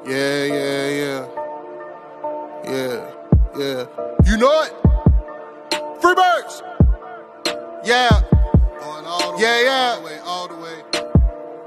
Yeah. You know it? Freebirds! Yeah. Going all the way, all the way.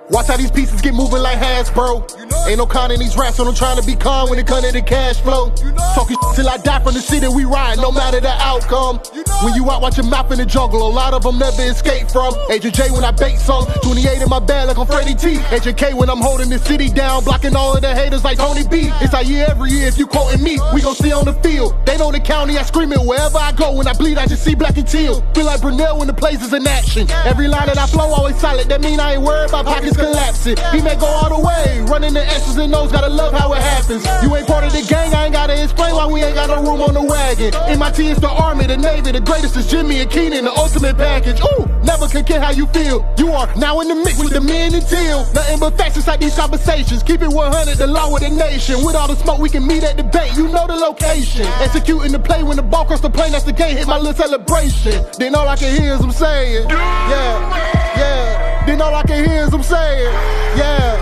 Watch how these pieces get moving like Hasbro. You know ain't no con in these raps, so I'm trying to be calm when it come to the cash flow. You know talking till I die from the city we ride, no matter the outcome. You know when you out watch your mouth in the jungle, a lot of them never escape from. Agent J when I bait some, 28 in my bag like I'm Freddie T. Agent K when I'm holding the city down, blocking all of the haters like Tony B. It's our year every year, if you quoting me, we gon' see on the field. They know the county, I scream it wherever I go. When I bleed, I just see black and teal. Feel like Brunel when the place is in action. Every line that I flow always solid, that mean I ain't worried about pockets collapsing. He may go all the way, running the S's and O's, gotta love how it happens. You ain't part of the gang, I ain't gotta explain why we ain't got no room on the wagon. MIT is the Army, the Navy, the greatest is Jimmy and Keenan, the ultimate package. Ooh, never can care how you feel. You are now in the mix with the men and teal. Nothing but facts inside these conversations. Keep it 100, the law of the nation. With all the smoke, we can meet at the bank. You know the location. Executing the play when the ball cross the plane, that's the game. Hit my little celebration. Then all I can hear is them saying, yeah. Then all I can hear is them saying, yeah.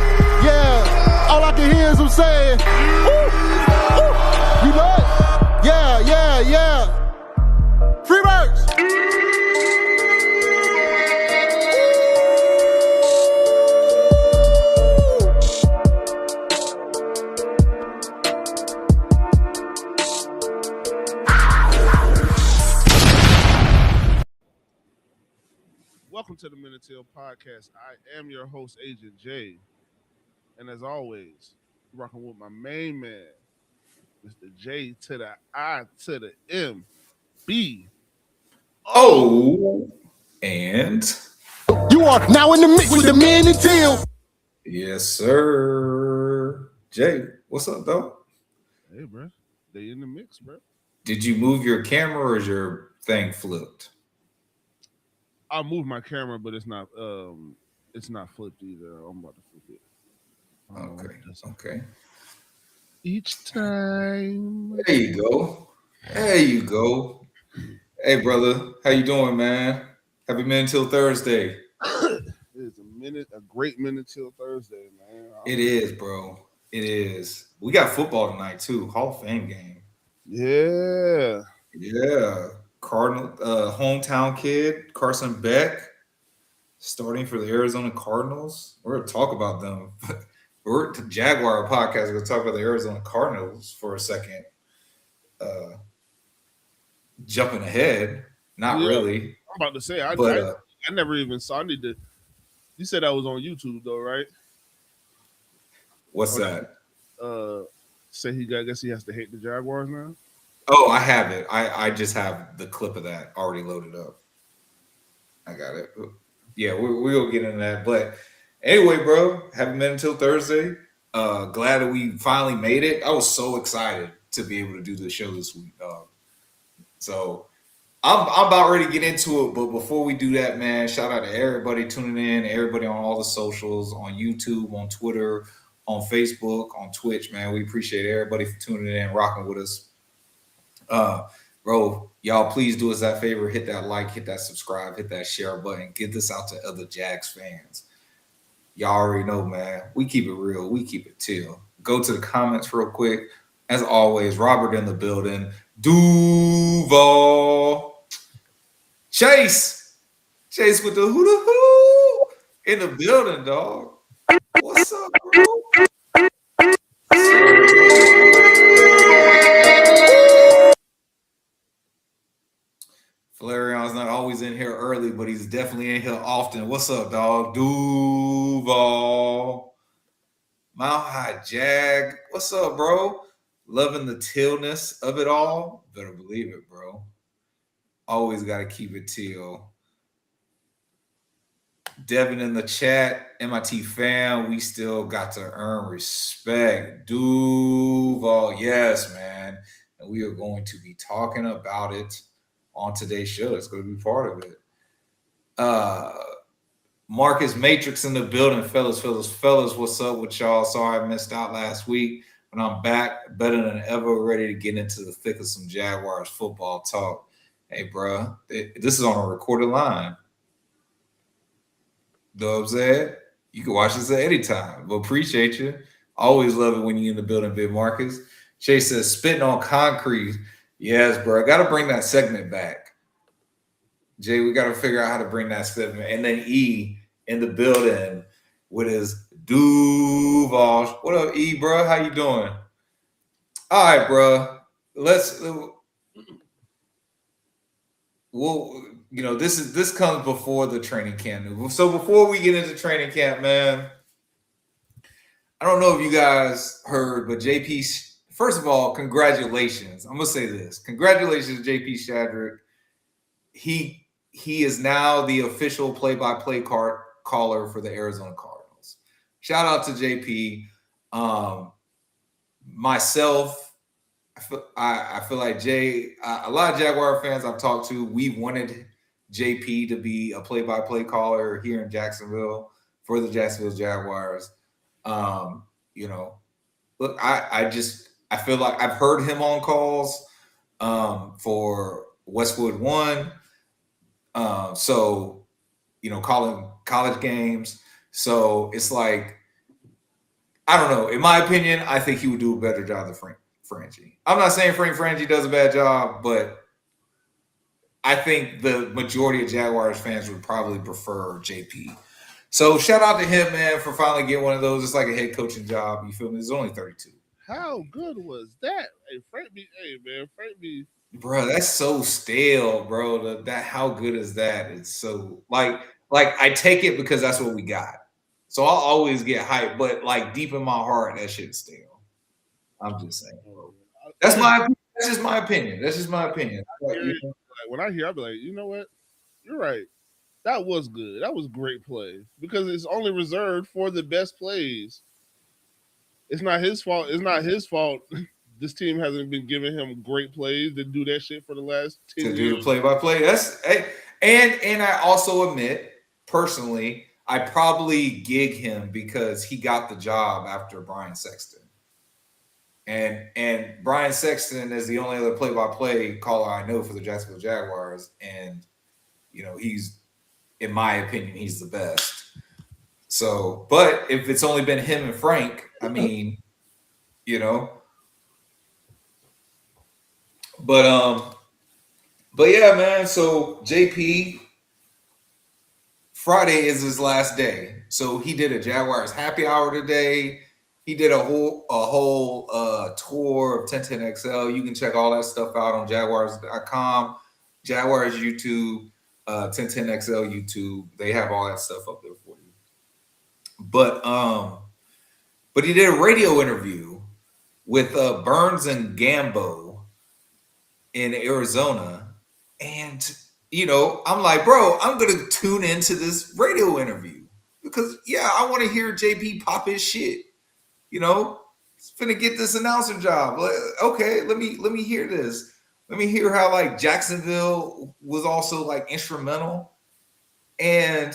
All I can hear is them saying, ooh. You know it? Yeah. Freebirds. Welcome to the Minute Till Podcast. I am your host, Agent J. And as always, rocking with my main man, Mr. J to the I to the M.B. Oh, and you are now in the mix with the men and teal. Yes, sir. Jay, what's up, dog? Hey, bro. They in the mix, bro. Did you move your camera or is your thing flipped? I'll move my camera, but it's not flipped either. I'm about to flip it. Okay. Each time. There you go. Hey, brother. How you doing, man? Happy Minute Till Thursday. It's a great Minute Till Thursday, man. It is, bro. It is. We got football tonight, too. Hall of Fame game. Yeah. Cardinal, hometown kid, Carson Beck, starting for the Arizona Cardinals. We're going to talk about them. We're the Jaguar podcast. We're going to talk about the Arizona Cardinals for a second. Jumping ahead. Not really. I'm about to say, I never even saw. You said that was on YouTube, though, right? What's that? I guess he has to hate the Jaguars now? Oh, I have it. I just have the clip of that already loaded up. I got it. Yeah, we'll get into that. But anyway, bro, haven't been until Thursday. Glad that we finally made it. I was so excited to be able to do the show this week. So I'm about ready to get into it. But before we do that, man, shout out to everybody tuning in, everybody on all the socials, on YouTube, on Twitter, on Facebook, on Twitch, man. We appreciate everybody for tuning in, rocking with us. Bro, y'all please do us that favor, hit that like, hit that subscribe, hit that share button, get this out to other Jags fans. Y'all already know, man, we keep it real, we keep it teal. Go to the comments real quick. As always, Robert in the building, Duval, Chase with the hoo in the building, dog. What's up, bro? Falarion's not always in here early, but he's definitely in here often. What's up, dog? Duval. Mount High Jag. What's up, bro? Loving the tealness of it all. Better believe it, bro. Always got to keep it teal. Devin in the chat. MIT fam. We still got to earn respect. Duval. Yes, man. And we are going to be talking about it on today's show. It's going to be part of it. Marcus Matrix in the building, fellas. What's up with y'all? Sorry I missed out last week, but I'm back better than ever, ready to get into the thick of some Jaguars football talk. Hey, bro, this is on a recorded line. You know what I'm saying? You can watch this at any time. But appreciate you. Always love it when you in the building, Big Marcus. Chase says, spitting on concrete. Yes, bro. I got to bring that segment back. Jay, we got to figure out how to bring that segment. And then E in the building with his Duval. What up, E, bro? How you doing? All right, bro. This comes before the training camp. So before we get into training camp, man, I don't know if you guys heard, but JP, first of all, congratulations. I'm gonna say this. Congratulations, JP Shadrick. He is now the official play-by-play caller for the Arizona Cardinals. Shout out to JP. Myself, I feel like a lot of Jaguar fans I've talked to, we wanted JP to be a play-by-play caller here in Jacksonville for the Jacksonville Jaguars. Look, I feel like I've heard him on calls for Westwood One. Calling college games. So it's like, I don't know. In my opinion, I think he would do a better job than Frangie. I'm not saying Frank Frangie does a bad job, but I think the majority of Jaguars fans would probably prefer JP. So shout out to him, man, for finally getting one of those. It's like a head coaching job. You feel me? He's only 32. How good was that? Hey, Frank B. Bro, that's so stale, bro. That how good is that? It's so like I take it because that's what we got. So I'll always get hyped, but like deep in my heart, that shit's stale. I'm just saying. That's just my opinion. When I hear, I'll be like, you know what? You're right. That was good. That was great play because it's only reserved for the best plays. It's not his fault. This team hasn't been giving him great plays to do that shit for the last 10 years. To do the play-by-play. And I also admit, personally, I probably gig him because he got the job after Brian Sexton. And Brian Sexton is the only other play-by-play caller I know for the Jacksonville Jaguars. And, he's, in my opinion, he's the best. So, but if it's only been him and Frank, I mean, But yeah, man. So JP, Friday is his last day. So he did a Jaguars happy hour today. He did a whole tour of 1010XL. You can check all that stuff out on Jaguars.com, Jaguars YouTube, 1010XL YouTube. They have all that stuff up there for you. But he did a radio interview with Burns and J.I.M.B.O in Arizona. And, I'm like, bro, I'm going to tune into this radio interview because, I want to hear JP pop his shit. He's finna get this announcer job. Okay, let me hear this. Let me hear how, like, Jacksonville was also, like, instrumental. And,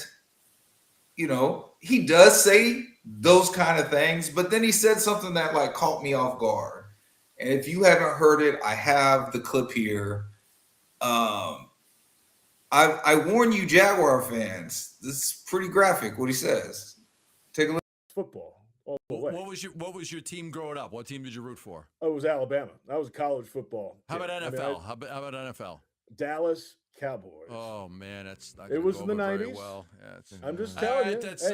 he does say those kind of things, but then he said something that, like, caught me off guard. And if you haven't heard it, I have the clip here. I warn you, Jaguar fans. This is pretty graphic. What he says. Take a look. Football all the way. What was your team growing up? What team did you root for? Oh, it was Alabama. That was college football. How about NFL? How about NFL? Dallas Cowboys. Oh man, that's not. It was in the 90s. Well, I'm just telling you. That's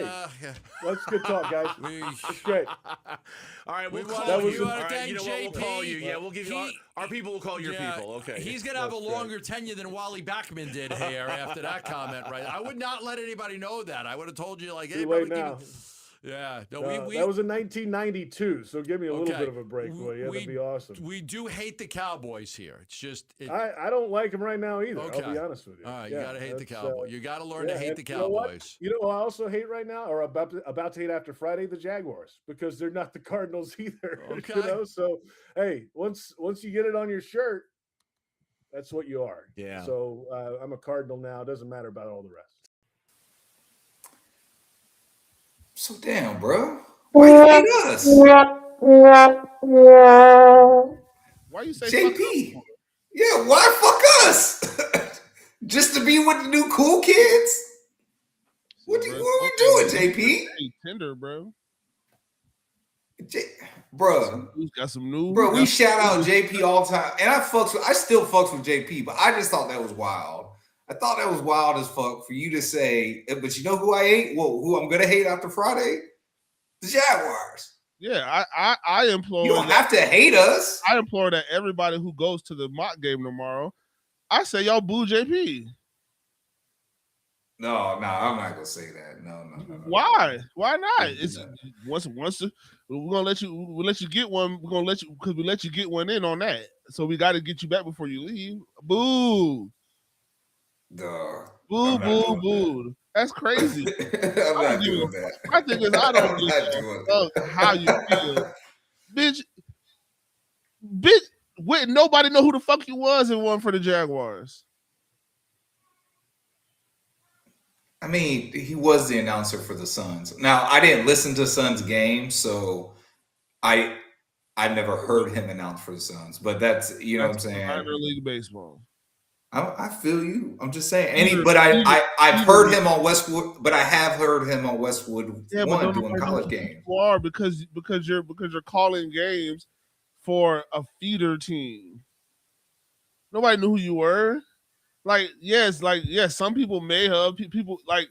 good talk, guys. It's great. All right, we'll call you. We'll call you. Yeah, we'll give you. Our people will call your people. Okay. He's gonna have a longer tenure than Wally Backman did here after that comment, right? I would not let anybody know that. I would have told you like, hey, too late now. Yeah, no, that was in 1992, so give me a little bit of a break, will you? That'd be awesome. We do hate the Cowboys here. It's just I don't like them right now either. Okay. I'll be honest with you. All right, you gotta hate the Cowboys. You gotta learn to hate the Cowboys. You know what I also hate right now, or about to hate after Friday, the Jaguars, because they're not the Cardinals either. Okay. So hey, once you get it on your shirt, that's what you are. Yeah. So I'm a Cardinal now. It doesn't matter about all the rest. So damn, bro. Why you hate us? Why you say JP? Yeah, why fuck us? Just to be with the new cool kids? What are we doing, JP? Hey, Tinder, bro. Bro, got some news. Bro, we shout out JP all the time, and I still fucks with JP, but I just thought that was wild. I thought that was wild as fuck for you to say. But you know who I hate? Well, who I'm gonna hate after Friday? The Jaguars. Yeah, I implore. You don't have to hate us. I implore that everybody who goes to the mock game tomorrow, I say y'all boo JP. No, I'm not gonna say that. No. Why? Why not? It's once we're gonna let you get one. We're gonna let you because we let you get one in on that. So we got to get you back before you leave. Boo. Boo. That's crazy. I'm not doing that. My thing is, I don't give how you feel, bitch. Wouldn't nobody know who the fuck you was and won for the Jaguars? I mean, he was the announcer for the Suns. Now, I didn't listen to Suns games, so I never heard him announce for the Suns. But that's what I'm saying. Minor league baseball. I feel you. I'm just saying. I've heard him on Westwood, but I have heard him on Westwood doing college games. You are because you're calling games for a feeder team. Nobody knew who you were. Yes, some people may have people like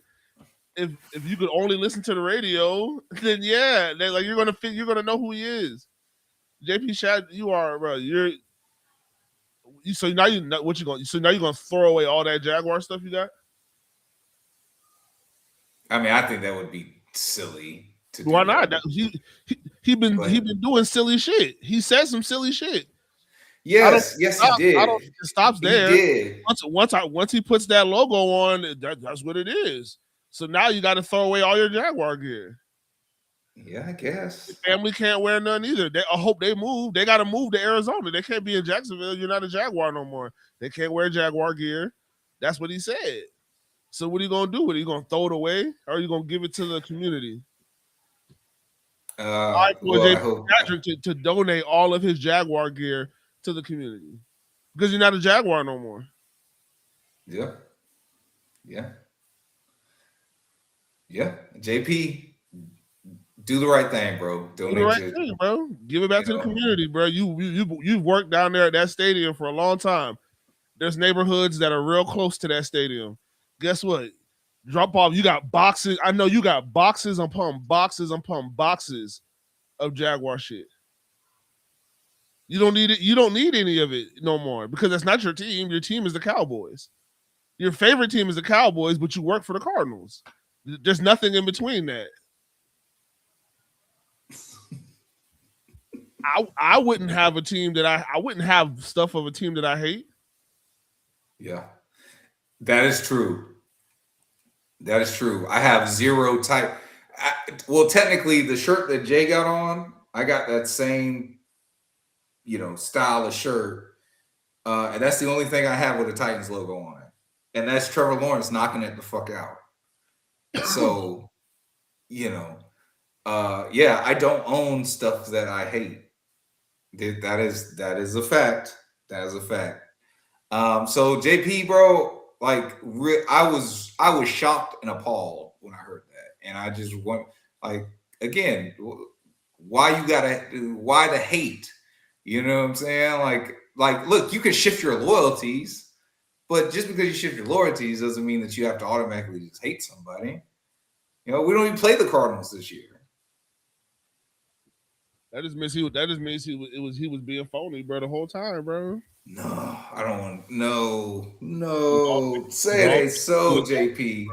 if you could only listen to the radio, then you're gonna know who he is. JP Shad, you are, bro. So now you're gonna throw away all that Jaguar stuff you got? I mean, I think that would be silly. Why not? He been doing silly shit. He said some silly shit. Yes, he did. I don't think it stops there. He did. Once he puts that logo on, that's what it is. So now you got to throw away all your Jaguar gear. Yeah, I guess. Your family can't wear none either. I hope they move. They got to move to Arizona. They can't be in Jacksonville. You're not a Jaguar no more. They can't wear Jaguar gear. That's what he said. So what are you going to do with it? Are you going to throw it away or are you going to give it to the community? I hope Patrick to donate all of his Jaguar gear to the community because you're not a Jaguar no more. Yeah. JP, do the right thing, bro. Do the right thing, bro. Give it back to the community, bro. You've worked down there at that stadium for a long time. There's neighborhoods that are real close to that stadium. Guess what? Drop off. You got boxes. I know you got boxes upon boxes of Jaguar shit. You don't need it. You don't need any of it no more because that's not your team. Your team is the Cowboys. Your favorite team is the Cowboys, but you work for the Cardinals. There's nothing in between that. I wouldn't have a team that I wouldn't have stuff of a team that I hate. Yeah, that is true. I have zero type. Well, technically, the shirt that Jay got on, I got that same, style of shirt, and that's the only thing I have with a Titans logo on it, and that's Trevor Lawrence knocking it the fuck out. So, I don't own stuff that I hate. That is a fact. So JP, bro, I was shocked and appalled when I heard that, and I just want again, why the hate? You know what I'm saying? Look, you can shift your loyalties, but just because you shift your loyalties doesn't mean that you have to automatically just hate somebody. We don't even play the Cardinals this year. That just means he was being phony, bro, the whole time, bro. No, I don't want. No. Say it ain't so, JP.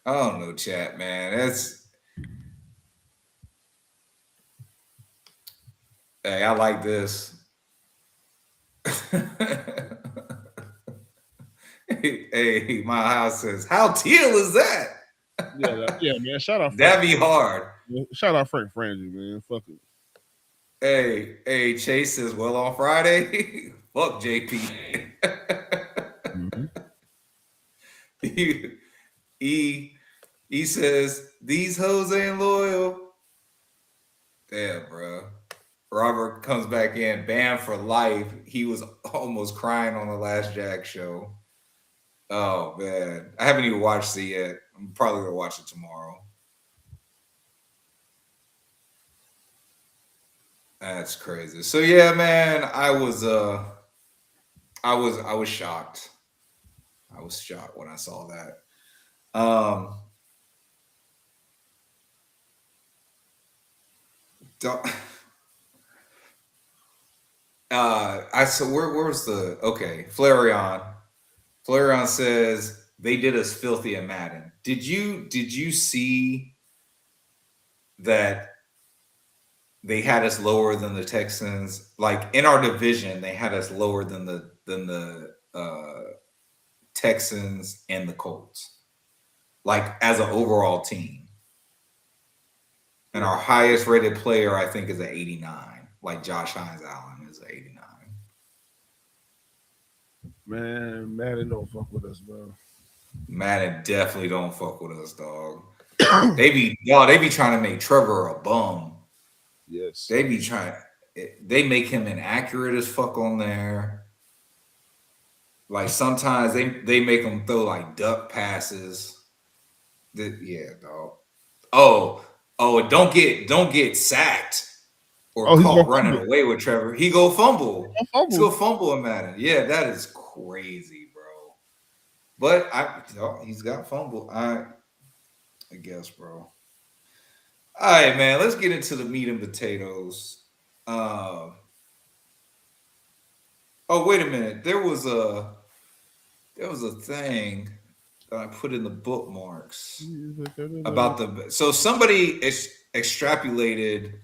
I don't know, chat, man. Hey, I like this. Hey, my house says, "How teal is that?" Yeah, man. Shout out. That'd be hard. Shout out Frank Frangie, man. Fuck it. Hey, Chase says, "Well, on Friday, fuck JP." Mm-hmm. He says, "These hoes ain't loyal." Damn, bro. Robert comes back in, banned for life. He was almost crying on the last Jag show. Oh man, I haven't even watched it yet. I'm probably gonna watch it tomorrow. That's crazy. So yeah, man, I was shocked. I was shocked when I saw that. Where's the Flareon. Flareon says they did us filthy at Madden. Did you see that they had us lower than the Texans? Like in our division, they had us lower than the Texans and the Colts. Like as an overall team. And our highest rated player, I think, is an 89. Like Josh Hines Allen is an 89. Man, Madden don't fuck with us, bro. Madden definitely don't fuck with us, dog. They be trying to make Trevor a bum. Yes. They make him inaccurate as fuck on there. Like sometimes they make him throw like duck passes. Yeah, dog. Oh, don't get sacked or caught running away with Trevor. He go fumble. He's go fumble in Madden. Yeah, that is crazy, bro. But he's got fumble. I guess, bro. All right, man. Let's get into the meat and potatoes. Oh, wait a minute. There was a thing that I put in the bookmarks about so somebody extrapolated.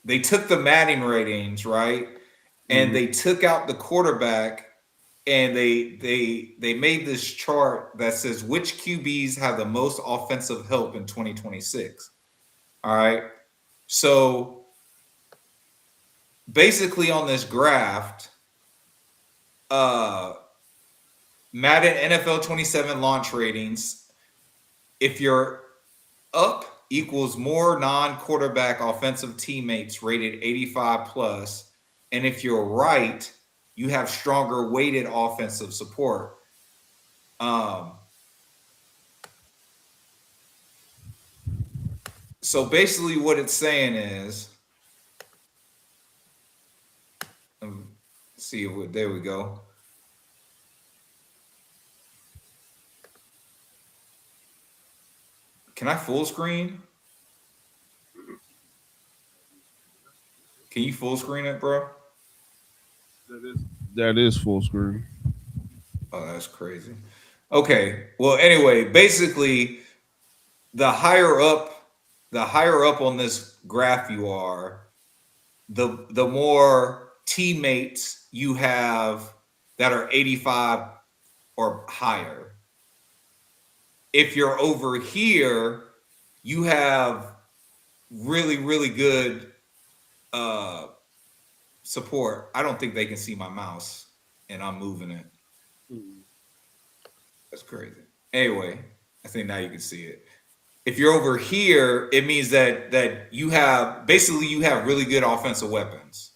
They took the Madden ratings, right? And they took out the quarterback and they made this chart that says which QBs have the most offensive help in 2026. All right. So basically on this graph, Madden NFL 27 launch ratings, if you're up equals more non-quarterback offensive teammates rated 85 plus, and if you're right, you have stronger weighted offensive support. So basically what it's saying is, see if there we go. Can I full screen? Can you full screen it, bro? That is full screen. Oh, that's crazy. Okay. Well, anyway, basically, the higher up on this graph you are, the more teammates you have that are 85 or higher. If you're over here, you have really, really good support. I don't think they can see my mouse, and I'm moving it. That's crazy. Anyway, I think now you can see it. If you're over here, it means that you have really good offensive weapons.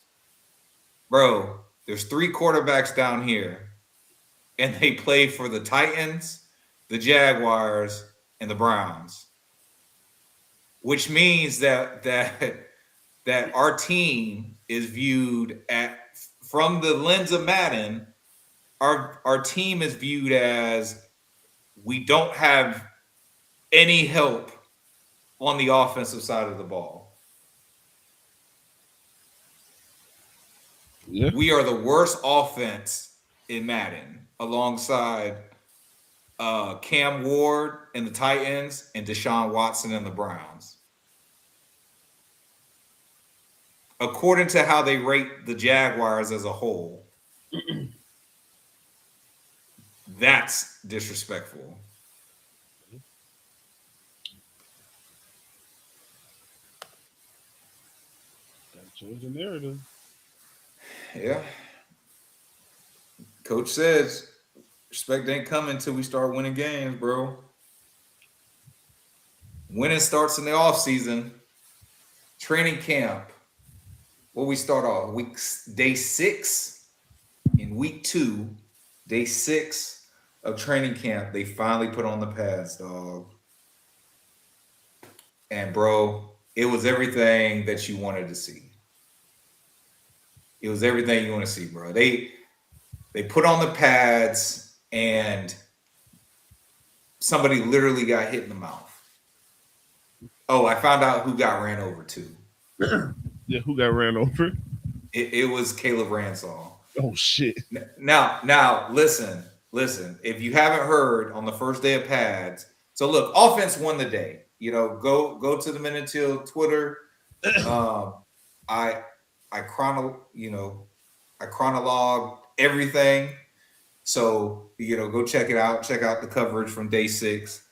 Bro, there's 3 quarterbacks down here, and they play for the Titans, the Jaguars, and the Browns. Which means that our team is viewed from the lens of Madden, our team is viewed as we don't have any help on the offensive side of the ball. Yeah. We are the worst offense in Madden, alongside Cam Ward and the Titans and Deshaun Watson and the Browns. According to how they rate the Jaguars as a whole, that's disrespectful. Change the narrative. Yeah. Coach says respect ain't coming until we start winning games, bro. Winning starts in the offseason. Training camp. Well, we start off day 6 in week 2, day 6 of training camp. They finally put on the pads, dog. And bro, it was everything that you wanted to see. It was everything you want to see, bro. They put on the pads and somebody literally got hit in the mouth. Oh, I found out who got ran over too. Yeah, who got ran over? It was Caleb Ransall. Oh shit. Now listen. If you haven't heard on the first day of pads, so look, offense won the day. You know, go to the Men and Teal Twitter. I chronologue everything. So, you know, go check it out. Check out the coverage from day 6.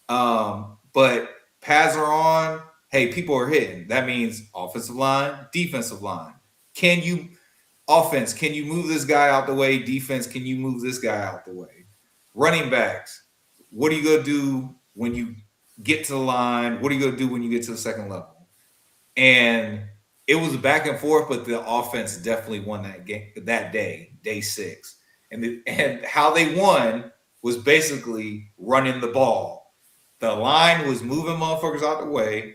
But pads are on. Hey, people are hitting. That means offensive line, defensive line. Can you move this guy out the way? Defense, can you move this guy out the way? Running backs, what are you going to do when you get to the line? What are you going to do when you get to the second level? And it was back and forth, but the offense definitely won that game that day, day 6. And how they won was basically running the ball. The line was moving motherfuckers out the way,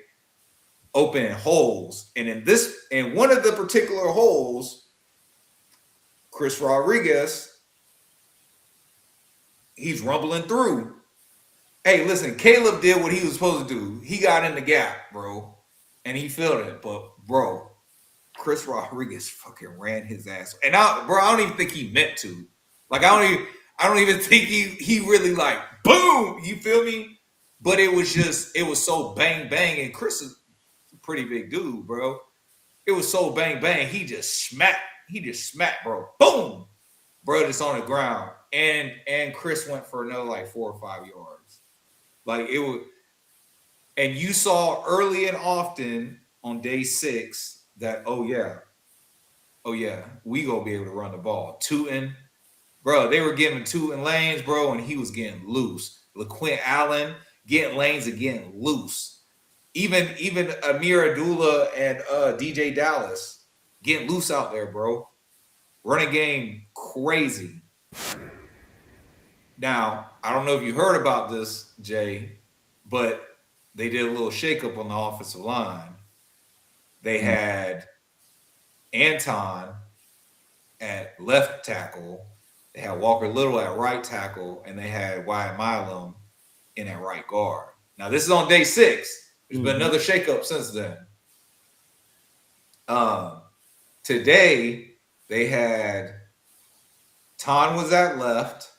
opening holes. And in one of the particular holes, Chris Rodriguez, he's rumbling through. Hey, listen, Caleb did what he was supposed to do. He got in the gap, bro, and he filled it. But, bro, Chris Rodriguez fucking ran his ass. And I don't even think he meant to. Like, I don't even think he really like, boom, you feel me? But it was so bang, bang. And Chris is a pretty big dude, bro. It was so bang, bang. He just smacked, bro. Boom. Bro, just on the ground. And Chris went for another like 4 or 5 yards. Like it was, and you saw early and often on day 6 that, oh yeah, we gonna be able to run the ball. Tootin', bro, they were giving Tootin' lanes, bro, and he was getting loose. LaQuint Allen getting lanes and getting loose. Even Amir Abdullah and DJ Dallas getting loose out there, bro. Running game crazy. Now, I don't know if you heard about this, Jay, but they did a little shakeup on the offensive line. They had Anton at left tackle. They had Walker Little at right tackle, and they had Wyatt Milam in at right guard. Now, this is on day 6. There's been another shakeup since then. Today, they had Ton was at left,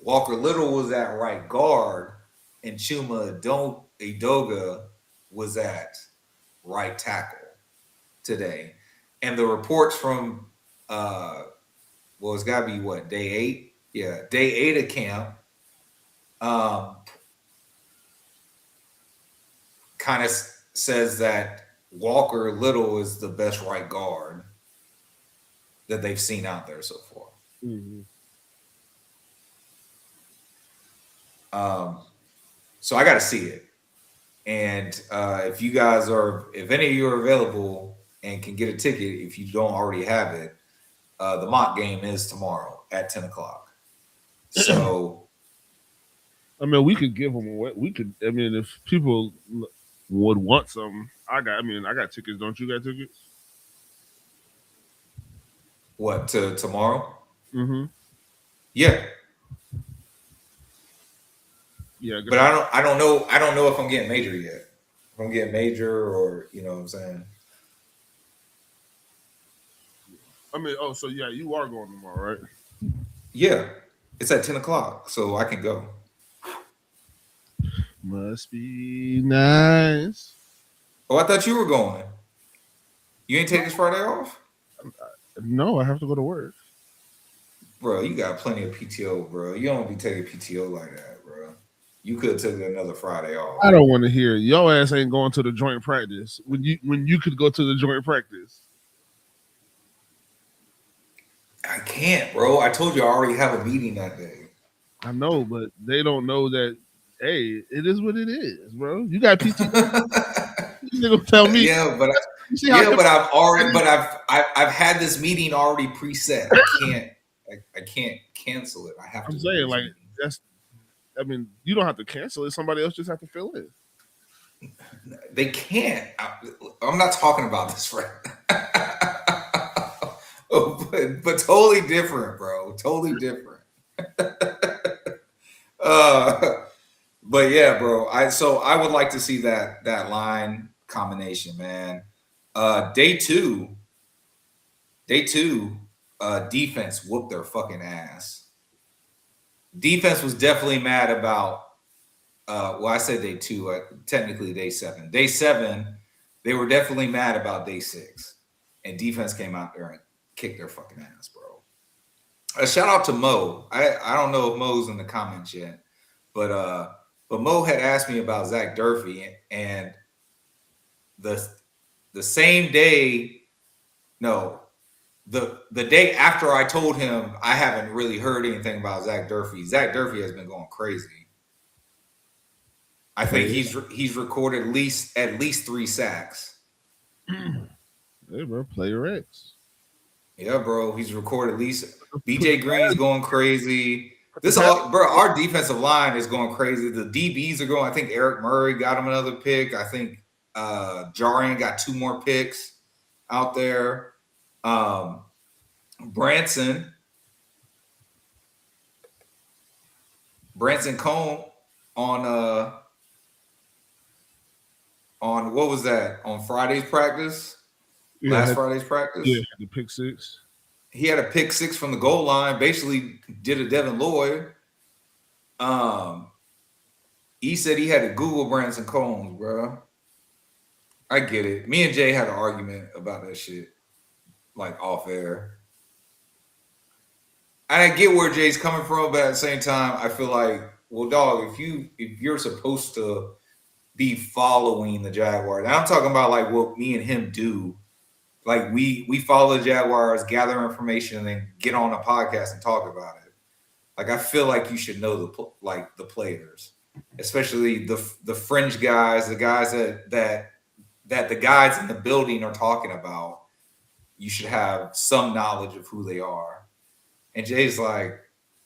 Walker Little was at right guard, and Chuma Edoga was at right tackle today. And the reports from it's got to be what, day 8? Yeah, day 8 of camp. Kind of says that Walker Little is the best right guard that they've seen out there so far. Mm-hmm. So I got to see it. And if any of you are available and can get a ticket, if you don't already have it, the mock game is tomorrow at 10 o'clock. So, I mean, we could give them away. If people would want some, I got tickets. Don't you got tickets? what, to tomorrow? Mm-hmm. Yeah. Yeah, but I don't know if I'm getting major yet. If I'm getting major, or you know what I'm saying. So yeah, you are going tomorrow, right? Yeah, it's at 10 o'clock, so I can go. Must be nice. Oh, I thought you were going. You ain't take this Friday off? No, I have to go to work. Bro, you got plenty of PTO, bro. You don't be taking PTO like that, bro. You could have taken another Friday off. I don't want to hear it. Your ass ain't going to the joint practice when you could go to the joint practice. I can't, bro. I told you I already have a meeting that day. I know, but they don't know that. Hey, it is what it is, bro. You got PTO. You gonna tell me? Yeah, but I've had this meeting already preset. I can't cancel it. I have to. I'm saying like that's. I mean, you don't have to cancel it. Somebody else just have to fill in. They can't. I'm not talking about this right now. but totally different, bro. Totally different. But yeah, bro. I would like to see that line combination, man. Day two, defense whooped their fucking ass. Defense was definitely mad about. Well, I said day two. Technically, day 7. Day 7, they were definitely mad about day 6, and defense came out there and kicked their fucking ass, bro. A shout out to Mo. I don't know if Mo's in the comments yet, but Mo had asked me about Zach Durfee, and the same day, no, the day after I told him I haven't really heard anything about Zach Durfee. Zach Durfee has been going crazy. I think he's recorded at least 3 sacks. Hey, bro, player X. Yeah, bro, he's recorded at least. BJ Green's going crazy. Our defensive line is going crazy. The DBs are going. I think Eric Murray got him another pick. I think Jarian got 2 more picks out there. Branson Cone on what was that? On Friday's practice? Last Friday's practice? Yeah, the pick 6. He had a pick 6 from the goal line, basically did a Devin Lloyd. He said he had to Google Branson Combs, bro. I get it. Me and Jay had an argument about that shit, like off air. And I get where Jay's coming from, but at the same time, I feel like, well, dog, if you're supposed to be following the Jaguars, and I'm talking about like what me and him do. Like we follow the Jaguars, gather information, and then get on a podcast and talk about it. Like I feel like you should know the players, especially the fringe guys, the guys that the guys in the building are talking about. You should have some knowledge of who they are. And Jay's like,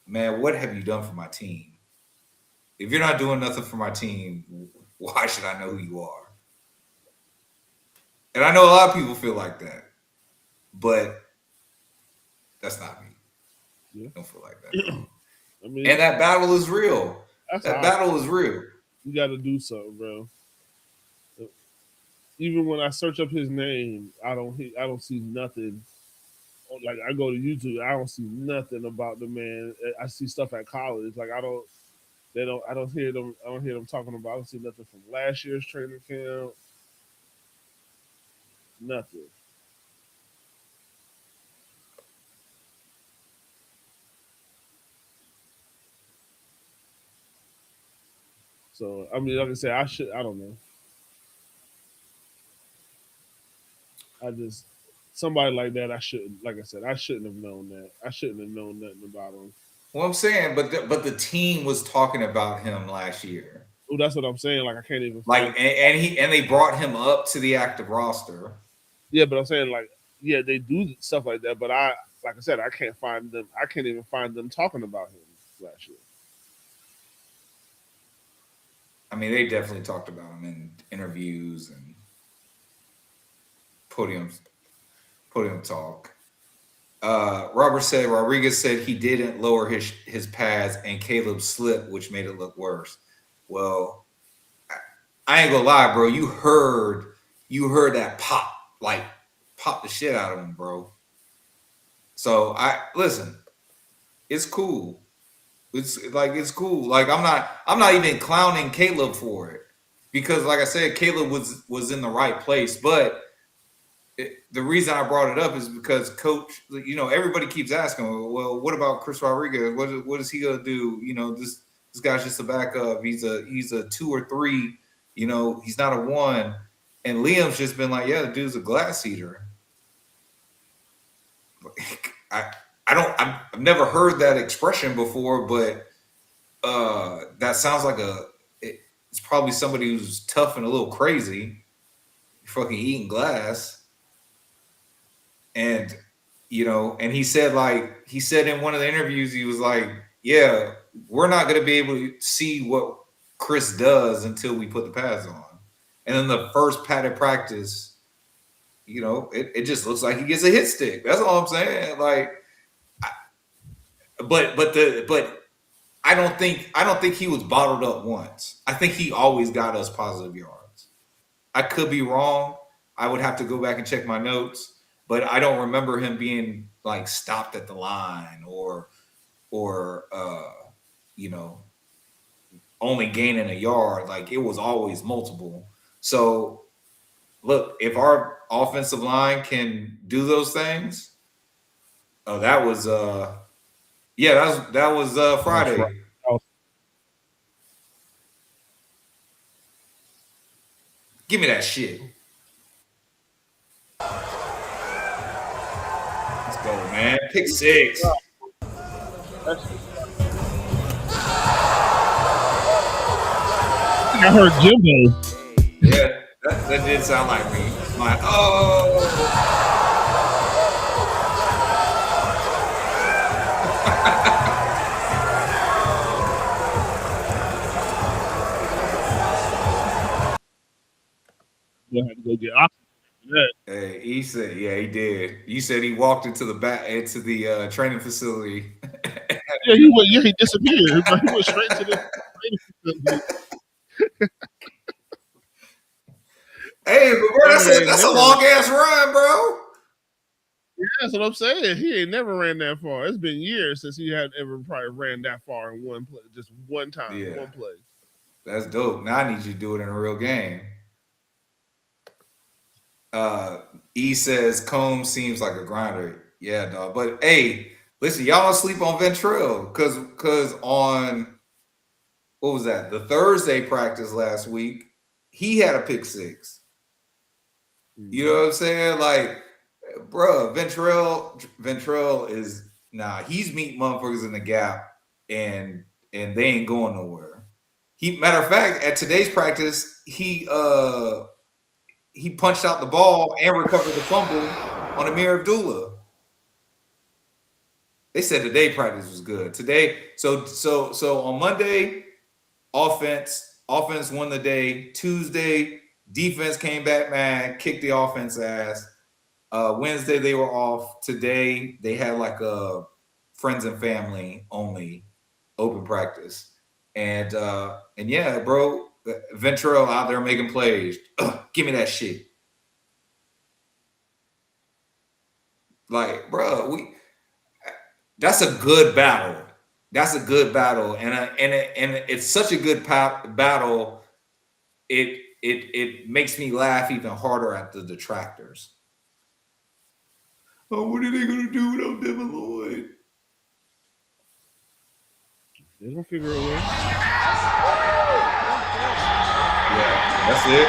man, what have you done for my team? If you're not doing nothing for my team, why should I know who you are? And I know a lot of people feel like that, but that's not me. Yeah. I don't feel like that. I mean, and that battle is real. That battle is real. You got to do something, bro. Even when I search up his name, I don't see nothing. Like I go to YouTube, I don't see nothing about the man. I see stuff at college. Like I don't hear them talking about. I don't see nothing from last year's training camp. Nothing. So I mean, like I said, I don't know. Somebody like that, I shouldn't have known that. I shouldn't have known nothing about him. Well, I'm saying, but the team was talking about him last year. Oh, that's what I'm saying. Like I can't even and they brought him up to the active roster. Yeah, but I'm saying like, yeah, they do stuff like that. But I said, I can't find them. I can't even find them talking about him last year. I mean, they definitely talked about him in interviews and podium talk. Rodriguez said he didn't lower his pads and Caleb slipped, which made it look worse. Well, I ain't gonna lie, bro. You heard that pop the shit out of him, bro. So listen. It's cool. It's cool. Like I'm not even clowning Caleb for it because, like I said, Caleb was in the right place. But the reason I brought it up is because Coach, everybody keeps asking, well, what about Chris Rodriguez? What is he gonna do? This guy's just a backup. He's a 2 or 3. He's not a 1. And Liam's just been like, yeah, the dude's a glass eater. I've never heard that expression before, but that sounds like it's probably somebody who's tough and a little crazy, fucking eating glass. And, and he said in one of the interviews, he was like, yeah, we're not going to be able to see what Chris does until we put the pads on. And then the first padded practice, you know, it just looks like he gets a hit stick. That's all I'm saying. Like, but I don't think he was bottled up once. I think he always got us positive yards. I could be wrong. I would have to go back and check my notes, but I don't remember him being like stopped at the line or you know, only gaining a yard. Like, it was always multiple. So look, if our offensive line can do those things, that was Friday. Right. Give me that shit. Let's go, man. Pick 6. I heard Jimbo. Yeah, that did sound like me. Like, oh. You had to go get oxygen for that. Hey, he said, yeah, he did. You said he walked into the training facility. Yeah, he went. Yeah, he disappeared. Bro. He went straight to the training facility. Hey, but bro, that's a long ass run, bro. Yeah, that's what I'm saying. He ain't never ran that far. It's been years since he had ever probably ran that far in one play, just one time, one play. That's dope. Now I need you to do it in a real game. E says Combs seems like a grinder. Yeah, dog. But hey, listen, y'all don't sleep on Ventrell because on what was that? The Thursday practice last week, he had a pick 6. You know what I'm saying? Like, bro, Ventrell is he's meeting motherfuckers in the gap, and they ain't going nowhere. Matter of fact, at today's practice, he punched out the ball and recovered the fumble on Amir Abdullah. They said today practice was good. Today, so on Monday, offense won the day. Tuesday, defense came back mad, kicked the offense ass. Wednesday they were off. Today they had like a friends and family only open practice. And yeah, bro, Ventrell out there making plays. Give me that shit. Like, bro, that's a good battle. That's a good battle, and it's such a good battle. It makes me laugh even harder at the detractors. Oh, what are they gonna do without Devin Lloyd? They're gonna figure it out. Yeah, that's it.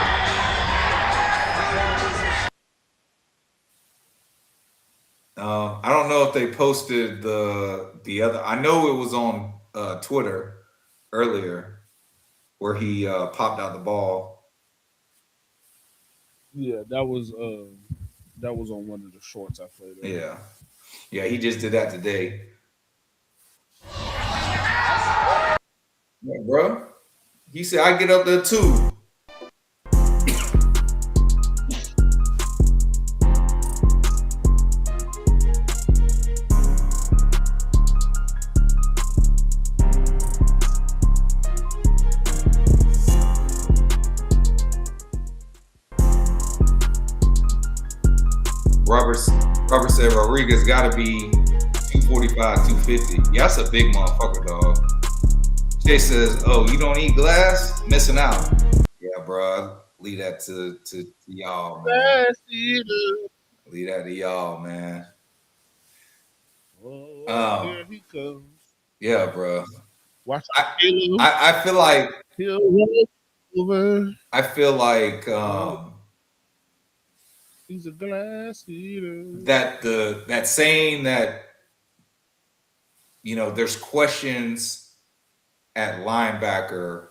I don't know if they posted the other. I know it was on Twitter earlier where he popped out the ball. Yeah, that was on one of the shorts I played. Yeah, he just did that today. Yeah, bro. He said I get up there too. Robert said Rodriguez got to be 245, 250. Yeah, that's a big motherfucker, dog. Jay says, "Oh, you don't eat glass? Missing out." Yeah, bro. Leave that to y'all, man. Leave that to y'all, man. Here he comes. Yeah, bro. Watch. I feel like I feel like he's a glass eater. That saying that, you know, there's questions at linebacker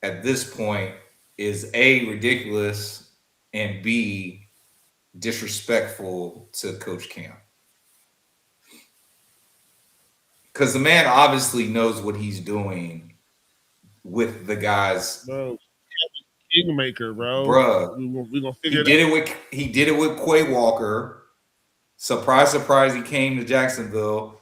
at this point is A, ridiculous, and B, disrespectful to Coach Camp. Because the man obviously knows what he's doing with the guys. Bro, kingmaker, bro. Bruh. We gonna figure he did it with Quay Walker. Surprise, surprise, he came to Jacksonville.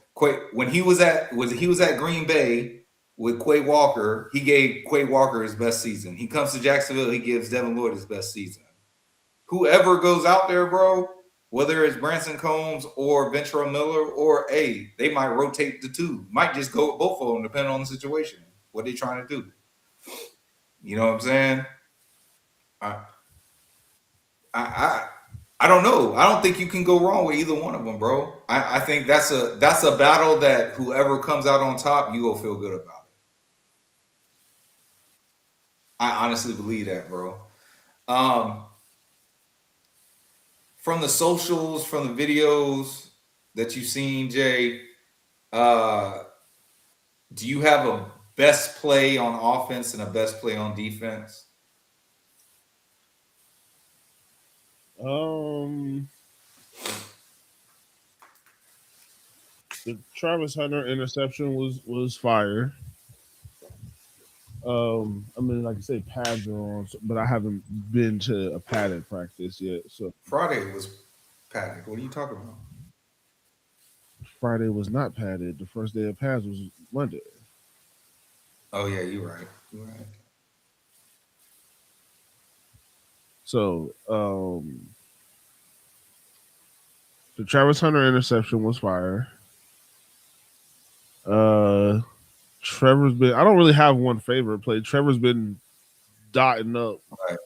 When he was at Green Bay with Quay Walker, he gave Quay Walker his best season. He comes to Jacksonville, he gives Devin Lloyd his best season. Whoever goes out there, bro, whether it's Branson Combs or Ventura Miller or they might rotate the two. Might just go with both of them, depending on the situation. What they trying to do. You know what I'm saying? I don't know. I don't think you can go wrong with either one of them, bro. I think that's a battle that whoever comes out on top, you will feel good about it. I honestly believe that, bro. From the socials, from the videos that you've seen, Jay, do you have a best play on offense and a best play on defense? The Travis Hunter interception was fire. I mean, like I say, pads are on, but I haven't been to a padded practice yet. So Friday was padded. What are you talking about? Friday was not padded. The first day of pads was Monday. Oh yeah, you're right. You're right. So the Travis Hunter interception was fire. Trevor's been. I don't really have one favorite play. Trevor's been dotting up, right.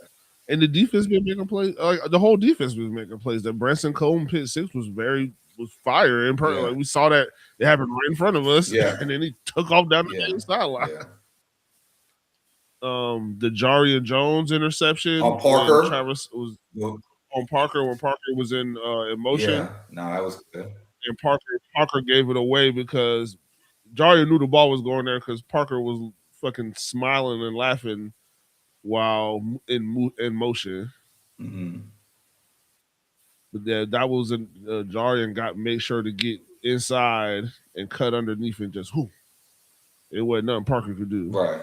And the defense been making plays. The whole defense was making plays. That Branson Combs pick six was fire. And like we saw that it happened right in front of us. Yeah. And then he took off down the sideline. Yeah. The Jarian Jones interception on Parker. Travis was on Parker when Parker was in motion. Yeah, no, that was good. And Parker gave it away because Jarian knew the ball was going there because Parker was fucking smiling and laughing while in motion. Mm-hmm. But that was Jarian made sure to get inside and cut underneath and just whoo. It wasn't nothing Parker could do. Right.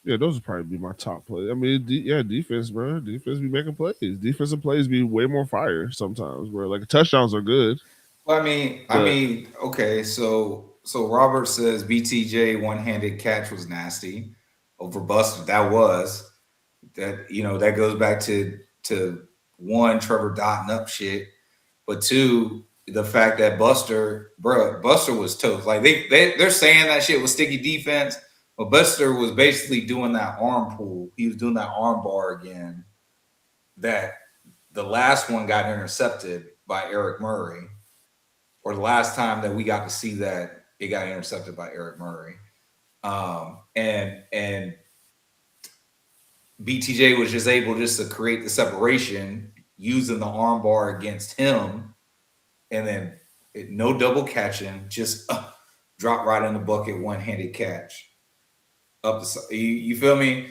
Yeah, those would probably be my top plays. I mean, defense, bro. Defense be making plays. Defensive plays be way more fire sometimes, bro. Like touchdowns are good. Well, I mean, okay. So Robert says BTJ one-handed catch was nasty over Buster. That goes back to one, Trevor dotting up shit, but two, the fact that Buster was toast. Like they're saying that shit was sticky defense. But Buster was basically doing that arm pull. He was doing that arm bar again. That the last one got intercepted by Eric Murray. Or the last time that we got to see that, it got intercepted by Eric Murray. And BTJ was just able to create the separation using the arm bar against him. And then no double catching, just drop right in the bucket, one-handed catch. Up the, you feel me?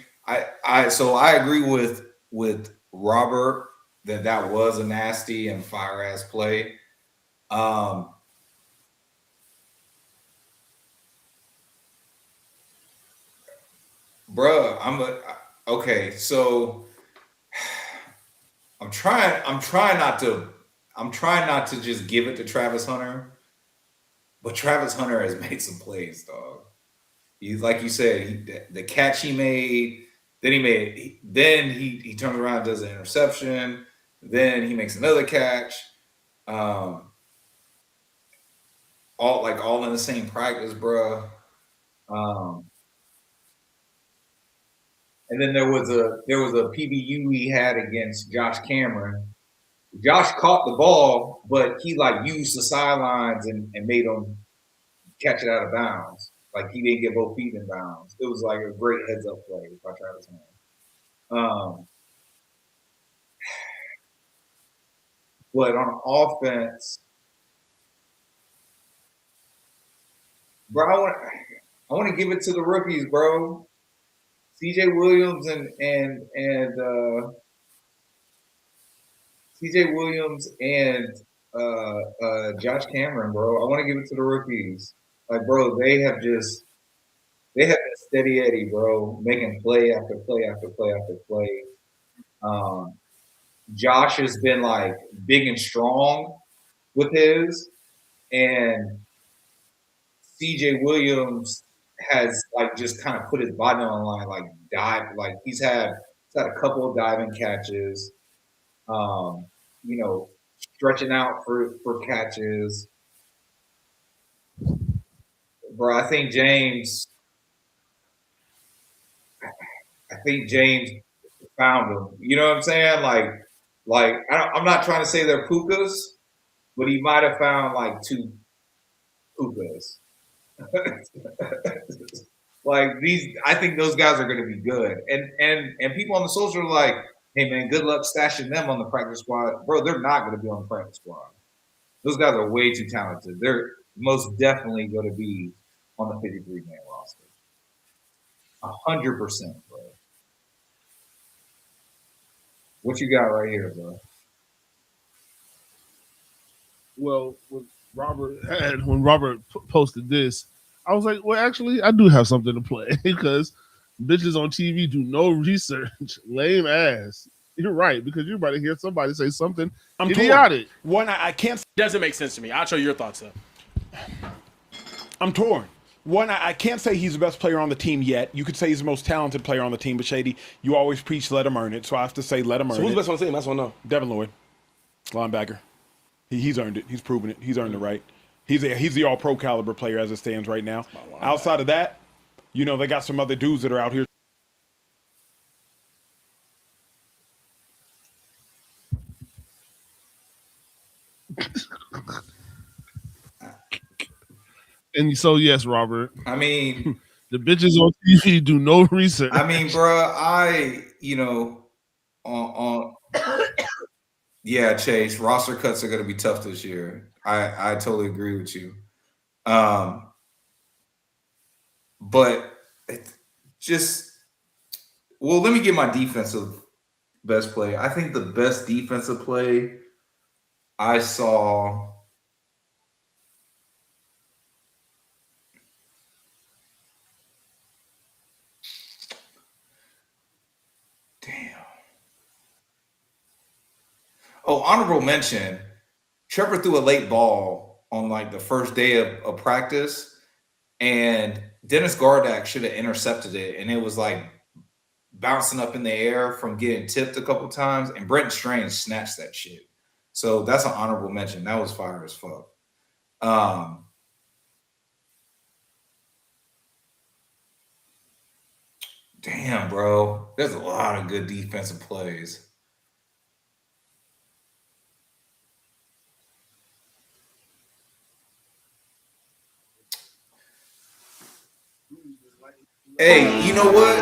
So I agree with Robert that was a nasty and fire ass play. Bruh, so I'm trying not to just give it to Travis Hunter, but Travis Hunter has made some plays, dog. Like you said, the catch he made, then he turns around and does an interception, then he makes another catch, all in the same practice, bro. And then there was a PBU he had against Josh Cameron. Josh caught the ball, but he used the sidelines and made him catch it out of bounds. Like he didn't get both feet in bounds. It was like a great heads up play by Travis Hunter. But on offense, bro, I want to give it to the rookies, bro. CJ Williams and CJ Williams and Josh Cameron, bro. I want to give it to the rookies. Like, bro, they have been steady Eddie, bro, making play after play after play after play. Josh has been like big and strong with his, and CJ Williams has like just kind of put his body on the line, like dive, like he's had a couple of diving catches, stretching out for catches. Bro, I think James found him. You know what I'm saying? Like I'm not trying to say they're pukas, but he might have found like two pukas. Like I think those guys are going to be good. And people on the social are like, hey man, good luck stashing them on the practice squad. Bro, they're not going to be on the practice squad. Those guys are way too talented. They're most definitely going to be on the 53-man roster. 100%, bro. What you got right here, bro? Well, when Robert posted this, I was like, well, actually, I do have something to play because bitches on TV do no research. Lame ass. You're right, because you're about to hear somebody say something idiotic. One, I can't. Doesn't make sense to me. I'll show your thoughts though. I'm torn. One, I can't say he's the best player on the team yet. You could say he's the most talented player on the team, but Shady, you always preach let him earn it. So I have to say let him earn it. So who's best on the team? That's what I know. Devin Lloyd, linebacker. He's earned it. He's proven it. He's earned the right. He's the all-pro caliber player as it stands right now. Outside of that, they got some other dudes that are out here. And so, yes, Robert. I mean, the bitches on TV do no research. I mean, bro, yeah, Chase, roster cuts are going to be tough this year. I totally agree with you. But let me get my defensive best play. I think the best defensive play I saw. Damn. Oh, honorable mention. Trevor threw a late ball on like the first day of practice, and Dennis Gardak should have intercepted it, and it was like bouncing up in the air from getting tipped a couple times, and Brenton Strange snatched that shit. So that's an honorable mention. That was fire as fuck. Damn, bro. There's a lot of good defensive plays. Hey, you know what?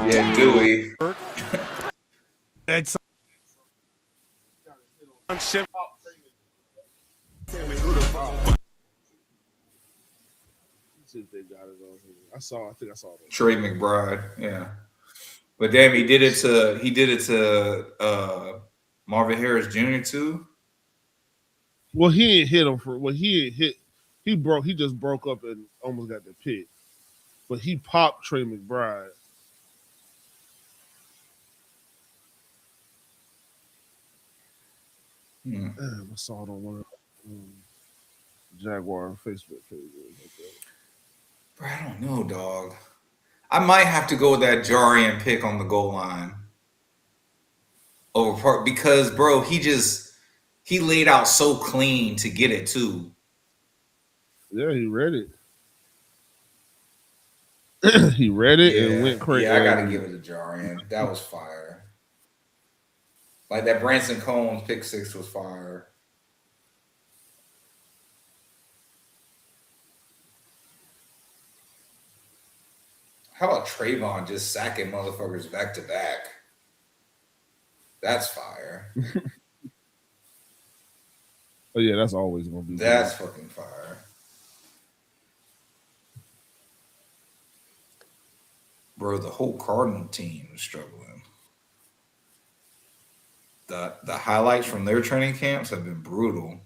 Yeah, Dewey. It's I think I saw it. Trey McBride, yeah. But damn, he did it to Marvin Harris Jr. too. Well, he ain't hit him he just broke up and almost got the pick. But he popped Trey McBride. Damn, I saw it on one of Jaguar Facebook pages. Bro, I don't know, dog. I might have to go with that J&J pick on the goal line over Park because, bro, he laid out so clean to get it too. Yeah, he read it. He read it and went crazy. Yeah, I gotta give it to J&J. That was fire. Like that Branson Combs pick six was fire. How about Trayvon just sacking motherfuckers back to back? That's fire. Oh yeah, that's always gonna be. That's fucking fire. Bro, the whole Cardinal team is struggling. the highlights from their training camps have been brutal.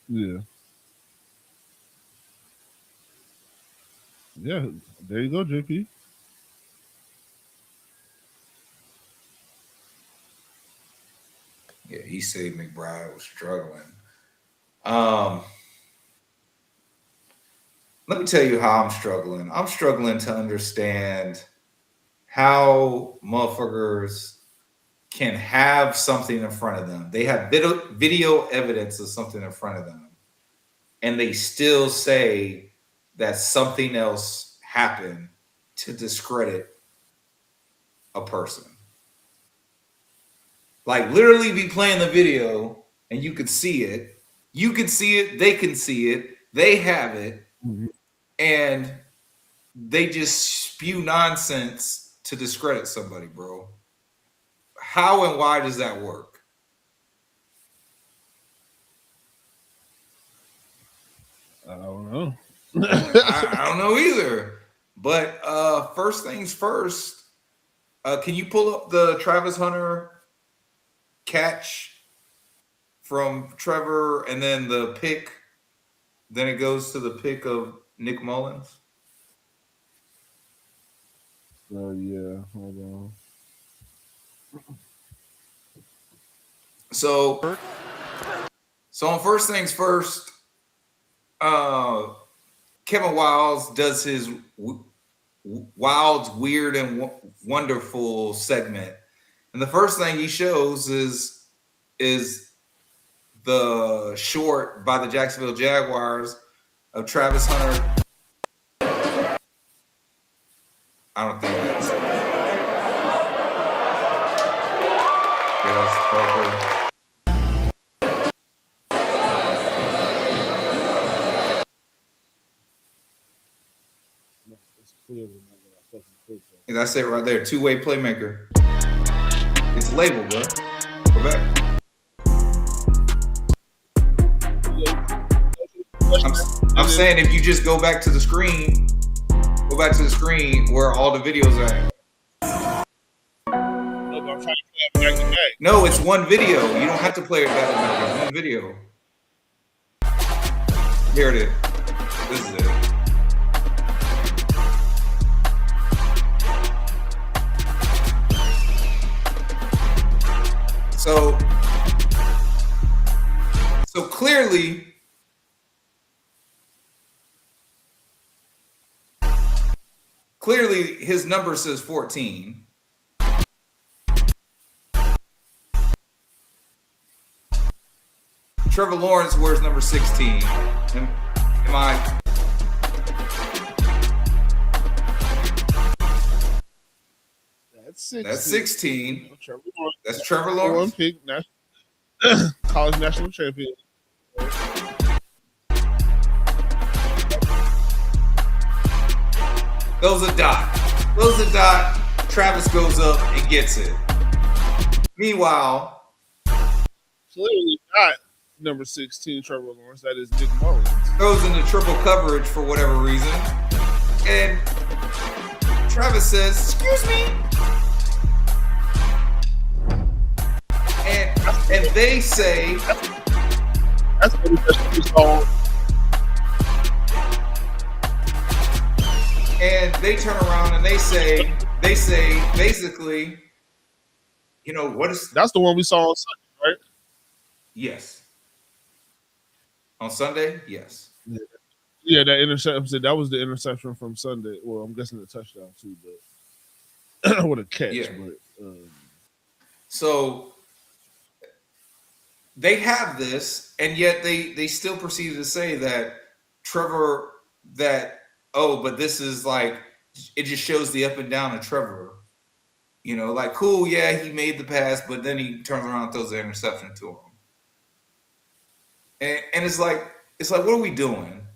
Yeah. Yeah, there you go, JP. Yeah, he said McBride was struggling. Let me tell you how I'm struggling. I'm struggling to understand how motherfuckers can have something in front of them. They have video evidence of something in front of them, and they still say that something else happened to discredit a person. Like literally be playing the video and you could see it. You can see it, they can see it, they have it, and they just spew nonsense to discredit somebody, bro. How and why does that work? I don't know. I don't know either. But first things first, can you pull up the Travis Hunter catch from Trevor and then the pick? Then it goes to the pick of Nick Mullins. Yeah, hold on. So on first things first, Kevin Wilds does his Wilds Weird and Wonderful segment, and the first thing he shows is the short by the Jacksonville Jaguars of Travis Hunter. I don't think that's Parker. And that's it right there. Two-way playmaker. It's labeled, bro. Go back. I'm saying if you just go back to the screen where all the videos are at. No, but I'm trying to play it back to back. No, it's one video. You don't have to play it back to back. It's one video. Here it is. This is it. So clearly his number says 14. Trevor Lawrence wears number 16. Am I? That's 16. That's Trevor Lawrence. Pick, college national champion. Goes a dot. Travis goes up and gets it. Meanwhile, clearly not number 16 Trevor Lawrence. That is Nick Mullins. Goes into triple coverage for whatever reason. And Travis says, "Excuse me." And they say, that's what we saw. And they turn around and they say basically, you know, what is that's the one we saw on Sunday, right? Yes. On Sunday, yes. Yeah, that interception. That was the interception from Sunday. Well, I'm guessing the touchdown too, but with a catch. Yeah. But, so they have this, and yet they still proceeded to say that Trevor, but this is like, it just shows the up and down of Trevor. You know, like, cool, yeah, he made the pass, but then he turns around and throws the interception to him. And it's like, what are we doing?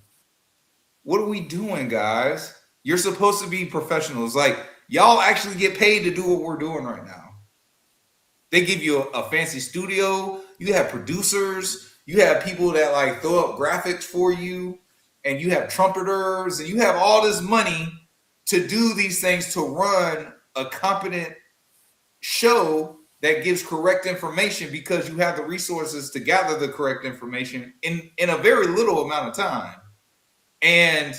What are we doing, guys? You're supposed to be professionals. Like, y'all actually get paid to do what we're doing right now. They give you a fancy studio. You have producers. You have people that like throw up graphics for you. And you have trumpeters. And you have all this money to do these things, to run a competent show that gives correct information because you have the resources to gather the correct information in a very little amount of time. And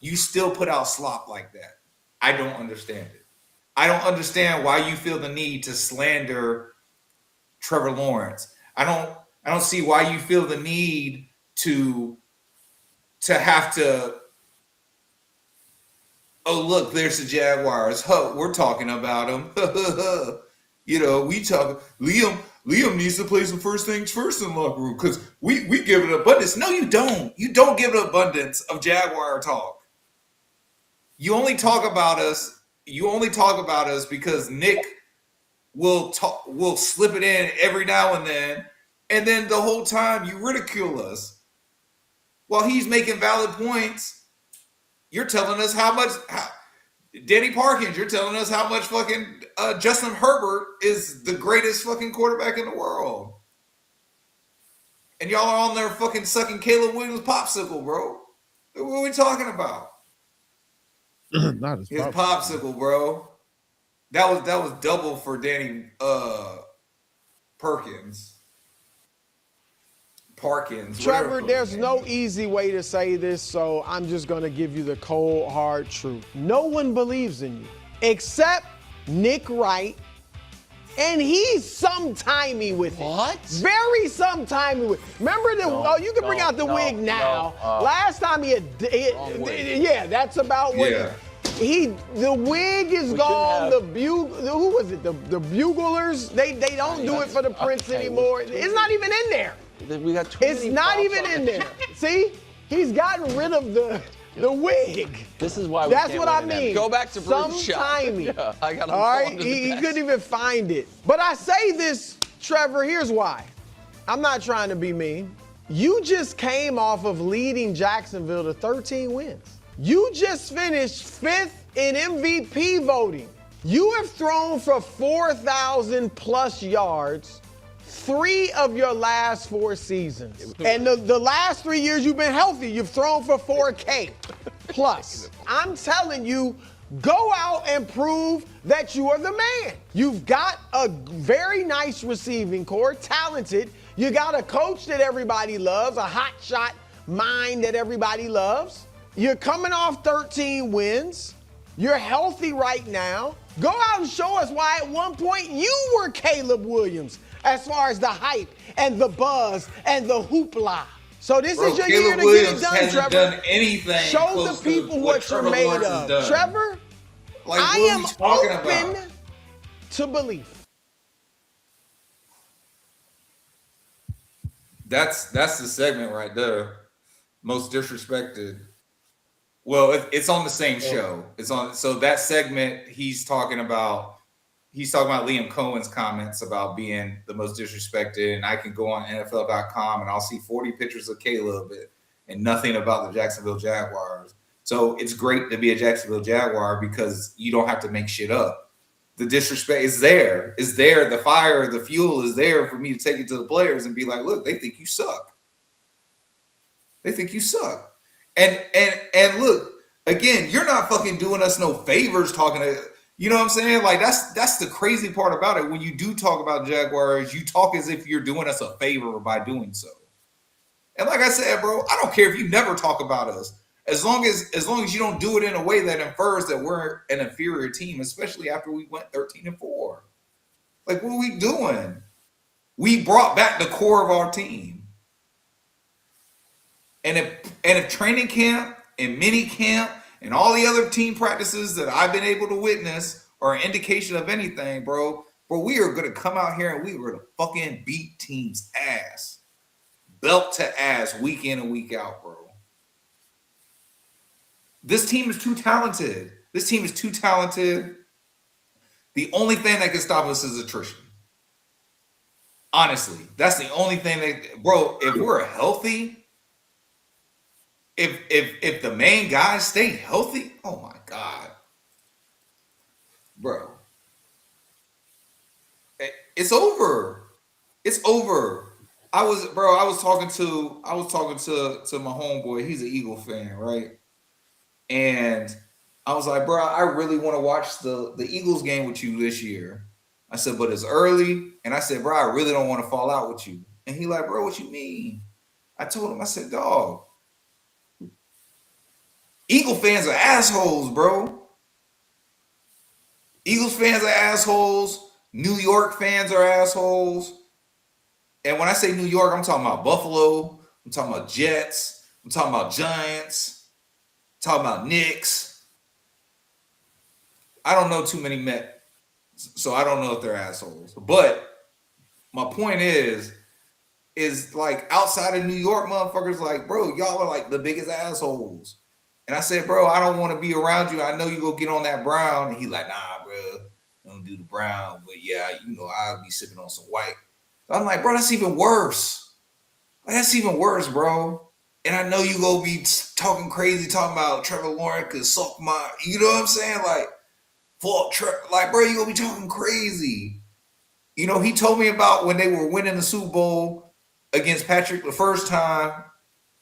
you still put out slop like that. I don't understand it. I don't understand why you feel the need to slander Trevor Lawrence. I don't see why you feel the need to have to, oh, look, there's the Jaguars. Huh, we're talking about them. You know, we talk. Liam needs to play some first things first in the locker room because we give it abundance. No, you don't. You don't give an abundance of Jaguar talk. You only talk about us. You only talk about us because Nick will slip it in every now and then the whole time you ridicule us while he's making valid points. You're telling us how Danny Parkins, you're telling us how much fucking Justin Herbert is the greatest fucking quarterback in the world. And y'all are on there fucking sucking Caleb Williams' popsicle, bro. What are we talking about? Not his popsicle, bro. That was double for Danny Parkins. Trevor, there's no easy way to say this, so I'm just going to give you the cold, hard truth. No one believes in you except Nick Wright, and he's sometimey with it. What? Very sometimey with it. Remember you can bring out the wig now. Last time yeah, that's about what the wig is gone. Who was it? The Buglers? They don't do it for the Prince anymore. It's not even in there. We got it's not even in there. See? He's gotten rid of the wig. This is why That's what I mean. Go back to Bruce's shot. Yeah, I got him. All right, he couldn't even find it. But I say this, Trevor, here's why. I'm not trying to be mean. You just came off of leading Jacksonville to 13 wins. You just finished 5th in MVP voting. You have thrown for 4,000 plus yards 3 of your last 4 seasons. And the last 3 years you've been healthy, you've thrown for 4K plus. I'm telling you, go out and prove that you are the man. You've got a very nice receiving core, talented. You got a coach that everybody loves, a hot shot mind that everybody loves. You're coming off 13 wins. You're healthy right now. Go out and show us why at one point you were Caleb Williams as far as the hype and the buzz and the hoopla. So this is your year to get it done, Trevor. Done anything. Show the people what you're made of. Trevor, I am open to belief. That's the segment right there. Most disrespected. Well, it's on the same show. It's on. So that segment, he's talking about Liam Cohen's comments about being the most disrespected, and I can go on NFL.com and I'll see 40 pictures of Caleb and nothing about the Jacksonville Jaguars. So it's great to be a Jacksonville Jaguar because you don't have to make shit up. The disrespect is there. It's there. The fire, the fuel is there for me to take it to the players and be like, look, they think you suck. They think you suck. And look, again, you're not fucking doing us no favors talking to, you know what I'm saying? Like that's the crazy part about it. When you do talk about Jaguars, you talk as if you're doing us a favor by doing so. And like I said, bro, I don't care if you never talk about us. As long as you don't do it in a way that infers that we're an inferior team, especially after we went 13-4. Like, what are we doing? We brought back the core of our team. And if training camp and mini camp and all the other team practices that I've been able to witness are an indication of anything, bro, we are going to come out here and we are going to fucking beat teams' ass. Belt to ass, week in and week out, bro. This team is too talented. The only thing that can stop us is attrition. Honestly, that's the only thing that, bro, if we're healthy, if the main guys stay healthy, oh my God. Bro. It's over. It's over. I was talking to my homeboy. He's an Eagle fan, right? And I was like, bro, I really want to watch the Eagles game with you this year. I said, but it's early. And I said, bro, I really don't want to fall out with you. And he like, bro, what you mean? I told him, I said, dog, Eagle fans are assholes, bro. Eagles fans are assholes. New York fans are assholes. And when I say New York, I'm talking about Buffalo. I'm talking about Jets. I'm talking about Giants. I'm talking about Knicks. I don't know too many Mets, so I don't know if they're assholes. But my point is like outside of New York, motherfuckers like, bro, y'all are like the biggest assholes. And I said, bro, I don't want to be around you. I know you go get on that brown. And he like, nah, bro, don't do the brown. But yeah, you know, I'll be sipping on some white. So I'm like, bro, that's even worse. Like, that's even worse, bro. And I know you gonna be talking crazy, talking about Trevor Lawrence could suck my, you know what I'm saying? Like, fuck, like, bro, you gonna be talking crazy. You know, he told me about when they were winning the Super Bowl against Patrick the first time.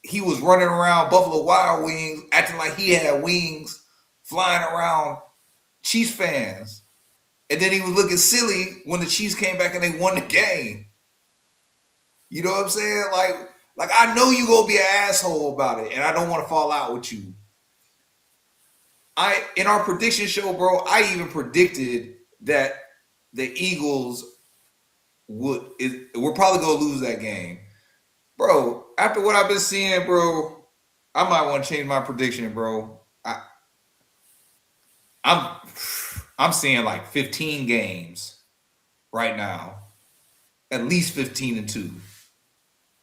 He was running around Buffalo Wild Wings, acting like he had wings, flying around Chiefs fans. And then he was looking silly when the Chiefs came back and they won the game. You know what I'm saying? Like I know you gonna be an asshole about it, and I don't want to fall out with you. In our prediction show, bro, I even predicted that the Eagles we're probably gonna lose that game. Bro, after what I've been seeing, bro, I might want to change my prediction, bro. I'm seeing like 15 games right now. At least 15-2.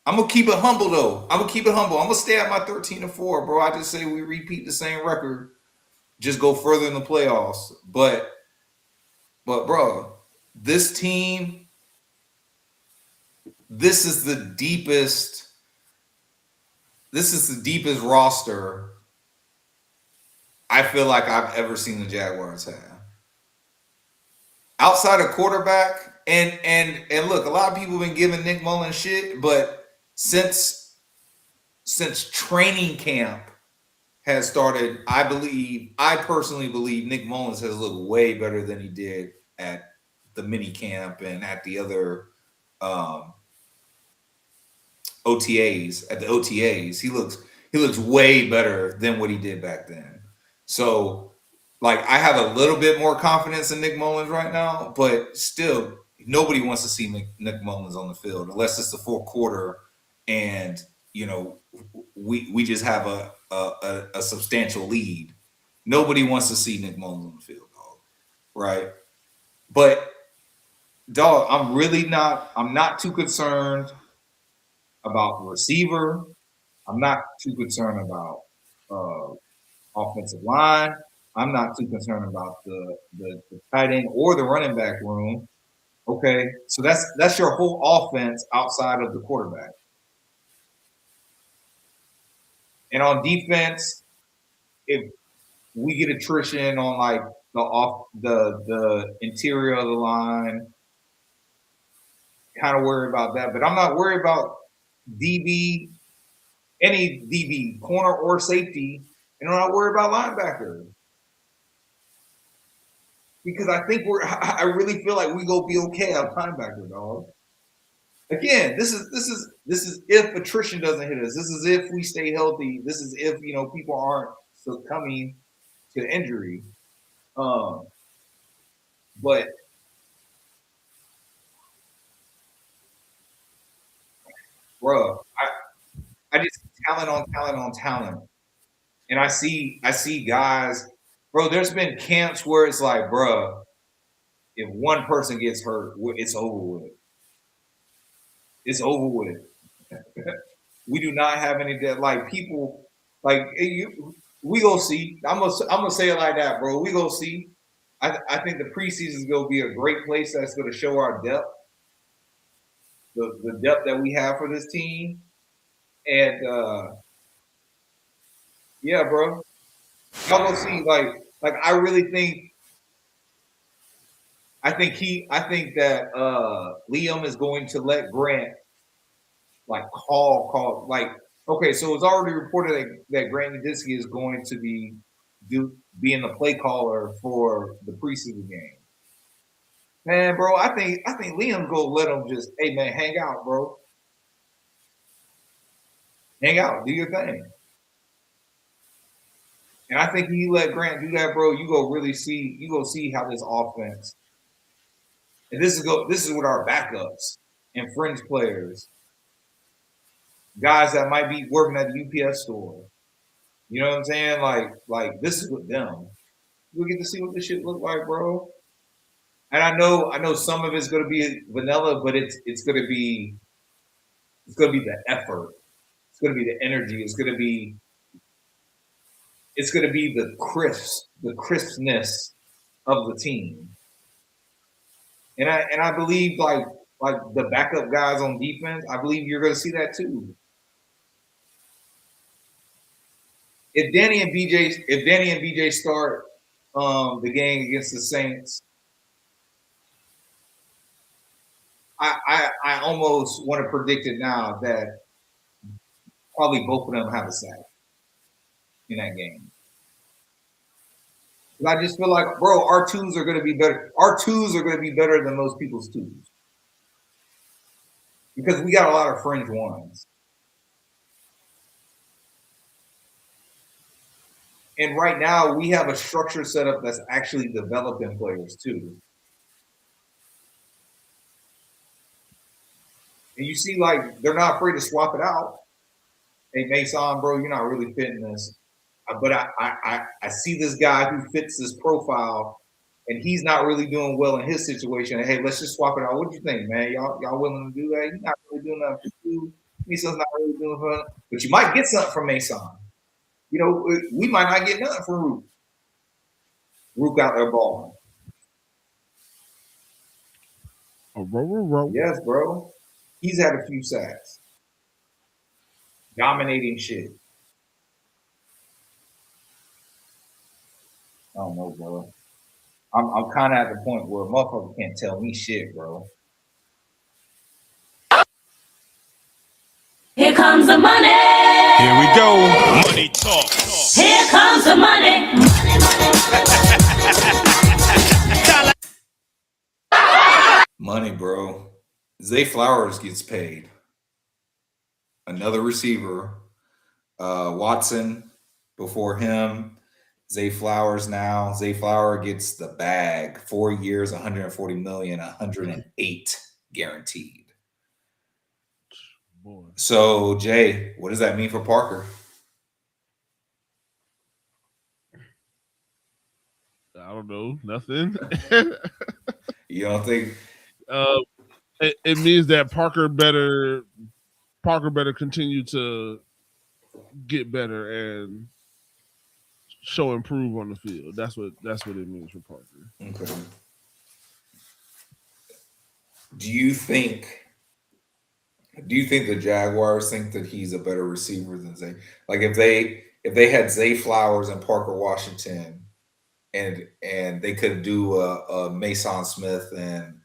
I'm gonna keep it humble though. I'm gonna stay at my 13-4, bro. I just say we repeat the same record, just go further in the playoffs. But bro, this team, this is the deepest roster I feel like I've ever seen the Jaguars have. Outside of quarterback, and look, a lot of people have been giving Nick Mullins shit, but since training camp has started, I personally believe Nick Mullins has looked way better than he did at the mini camp and at the other OTAs. At the OTAs, he looks way better than what he did back then. So, like, I have a little bit more confidence in Nick Mullins right now, but still, nobody wants to see Nick Mullins on the field unless it's the fourth quarter and, you know, we just have a substantial lead. Nobody wants to see Nick Mullins on the field, dog. Right? But, dog, I'm not too concerned about the receiver. I'm not too concerned about offensive line. I'm not too concerned about the tight end or the running back room. Okay, so that's your whole offense outside of the quarterback. And on defense, if we get attrition on like the interior of the line, kind of worried about that. But I'm not worried about DB, any DB, corner or safety, and I'm not worried about linebacker. Because I really feel like we go be okay at linebacker, dog. Again, this is if attrition doesn't hit us. This is if we stay healthy. This is if, you know, people aren't succumbing to injury. But bro, I just talent on talent, and I see guys, bro. There's been camps where it's like, bro, if one person gets hurt, it's over with. It's over with. We do not have any dead. Like people, like we go see. I'm gonna say it like that, bro. We go see. I think the preseason is gonna be a great place that's gonna show our depth, the depth that we have for this team, and yeah, bro. Y'all go see. Like I really think. I think that Liam is going to let Grant like call like, okay, so it's already reported that Grant Nadisky is going to being the play caller for the preseason game. Man, bro, I think Liam's gonna let him just, hey man, hang out, bro. Hang out, do your thing. And I think if you let Grant do that, bro, you go see how this offense. And this is with our backups and fringe players, guys that might be working at the UPS store. You know what I'm saying? Like this is with them. We get to see what this shit look like, bro. And I know some of it's gonna be vanilla, but it's gonna be the effort. It's gonna be the energy. It's gonna be the crispness of the team. And I believe like the backup guys on defense, I believe you're gonna see that too. If Danny and BJ start the game against the Saints, I almost want to predict it now that probably both of them have a sack in that game. I just feel like, bro, our twos are going to be better. Our twos are going to be better than most people's twos because we got a lot of fringe ones. And right now, we have a structure set up that's actually developing players too. And you see, like, they're not afraid to swap it out. Hey, Mason, bro, you're not really fitting this. But I see this guy who fits this profile, and he's not really doing well in his situation. Hey, let's just swap it out. What do you think, man? Y'all willing to do that? He's not really doing nothing for you. Mason's not really doing nothing. But you might get something from Mason. You know, we might not get nothing from Rook. Rook out there balling. Yes, bro. He's had a few sacks. Dominating shit. I don't know, bro. I'm kind of at the point where motherfucker can't tell me shit, bro. Here comes the money. Here we go. Money talk. Here comes the money. Money, bro. Zay Flowers gets paid. Another receiver. Watson before him. Zay Flowers now. Zay Flower gets the bag. 4 years, $140 million, 108 guaranteed. Boy. So, Jay, what does that mean for Parker? I don't know. Nothing. You don't think? It means that Parker better continue to get better and show improve on the field. That's what it means for Parker. Okay. Do you think the Jaguars think that he's a better receiver than Zay? Like if they had Zay Flowers and Parker Washington, and they could do a Mason Smith and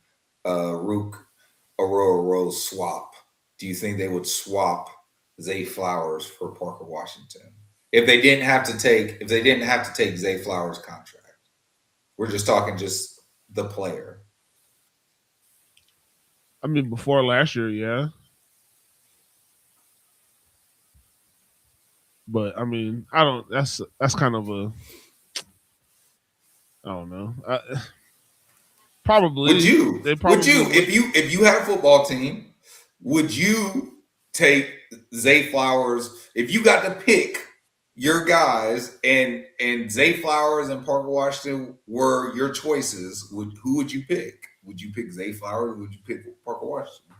Rook Aurora Rose swap, do you think they would swap Zay Flowers for Parker Washington if they didn't have to take Zay Flowers' contract? We're just talking just the player. I mean, before last year, yeah. But I mean, I don't. That's kind of a. I don't know. Probably. Would you if you had a football team? Would you take Zay Flowers if you got to pick your guys and Zay Flowers and Parker Washington were your choices? Who would you pick? Would you pick Zay Flowers or would you pick Parker Washington?